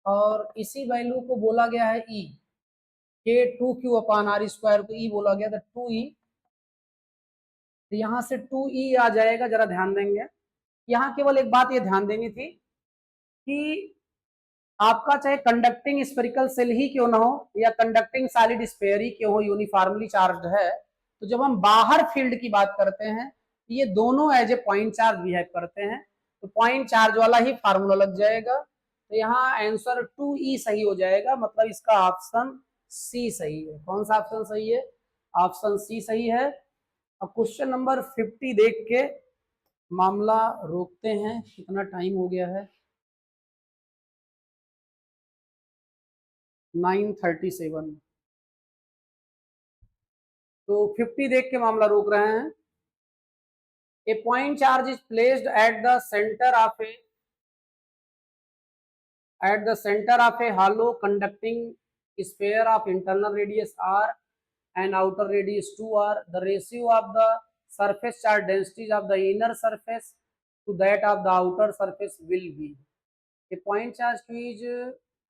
और इसी वैल्यू को बोला गया है E, K2Q/r² को E बोला गया था 2E। तो यहाँ से 2E आ जाएगा, जरा ध्यान देंगे। यहाँ केवल एक बात ये ध्यान देनी थी कि आपका चाहे कंडक्टिंग स्फेरिकल सेल ही क्यों ना हो या कंडक्टिंग सॉलिड स्फीयर ही क्यों हो, यूनिफॉर्मली चार्ज्ड है, तो जब हम बाहर फील्ड की बात करते हैं ये दोनों as a point charge behave करते हैं, तो पॉइंट चार्ज वाला ही फार्मूला लग जाएगा। तो यहाँ आंसर 2E सही हो जाएगा, मतलब इसका ऑप्शन सी सही है। कौन सा ऑप्शन सही है? ऑप्शन सी सही है। अब क्वेश्चन नंबर 50 देख के मामला रोकते हैं, कितना टाइम हो गया है, 9:37। तो 50 देख के मामला रोक रहे हैं। A point charge is placed at the centre of a hollow conducting sphere of internal radius r and outer radius 2r. The ratio of the surface charge densities of the inner surface to that of the outer surface will be. A point charge q is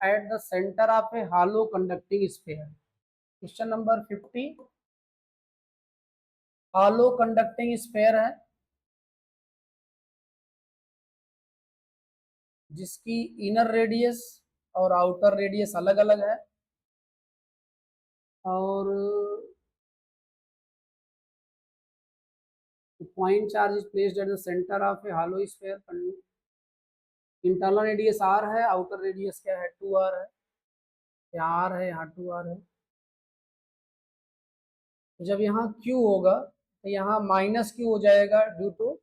at the center of a hollow conducting sphere. Question number 50. hollow conducting sphere है जिसकी inner radius और outer radius अलग अलग है, और point charge is placed at the centre of a hollow sphere. Internal radius r है, outer radius क्या है 2r है, यहाँ r है यहाँ 2r है। जब यहाँ q होगा तो यहाँ माइनस q हो जाएगा ड्यू टू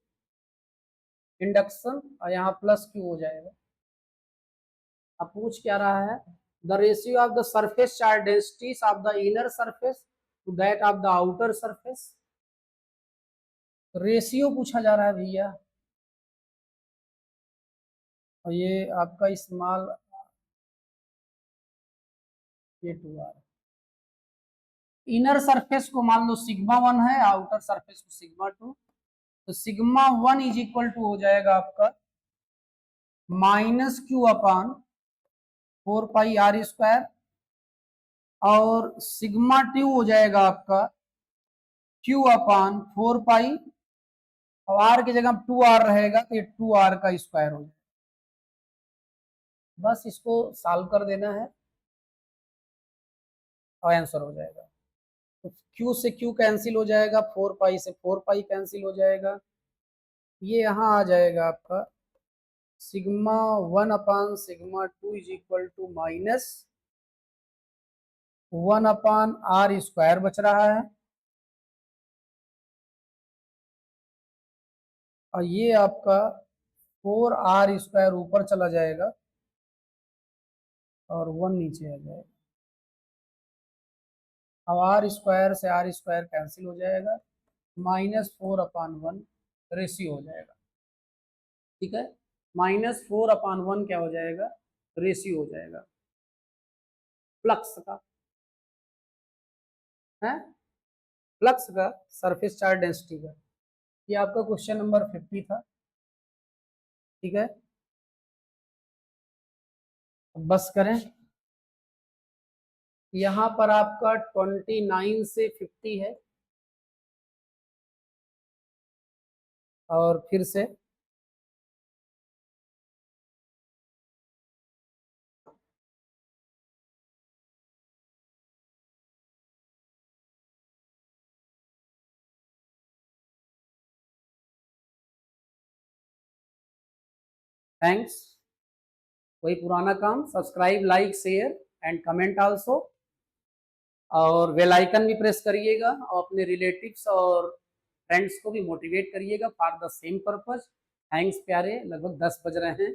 इंडक्शन, और यहाँ प्लस q हो जाएगा। अब पूछ क्या रहा है? The ratio of the surface charge densities of the inner surface to that of the outer surface. Ratio पूछा जा रहा है भैया, और ये आपका इस्तेमाल ये 2r। इनर सरफेस को मान लो सिग्मा 1 है, आउटर सरफेस को सिग्मा 2, तो सिग्मा 1 इज इक्वल टू हो जाएगा आपका माइनस क्यू अपान 4πr², और सिग्मा 2 हो जाएगा आपका q अपान 4π, और r की जगह 2r रहेगा तो ये 2r का स्क्वायर हो जाएगा। बस इसको सॉल्व कर देना है और आंसर हो जाएगा। तो q से q कैंसिल हो जाएगा, 4π से 4π कैंसिल हो जाएगा, ये यहाँ आ जाएगा आपका sigma 1 upon sigma 2 is equal to minus 1 upon r² बच रहा है, और ये आपका 4r² ऊपर चला जाएगा और 1 नीचे आ जाएगा। अब r² से r² कैंसिल हो जाएगा, -4/1 रेशियो हो जाएगा। ठीक है, -4/1 क्या हो जाएगा? रेशियो हो जाएगा फ्लक्स का, है फ्लक्स का सरफेस चार्ज डेंसिटी का। ये आपका क्वेश्चन नंबर 50 था। ठीक है, बस करें। यहाँ पर आपका 29 से 50 है, और फिर से थैंक्स, वही पुराना काम, subscribe like share and comment also, और बेल आइकन भी प्रेस करिएगा, और अपने रिलेटिव्स और फ्रेंड्स को भी मोटिवेट करिएगा for the same purpose. Thanks प्यारे, लगभग 10 बज रहे हैं।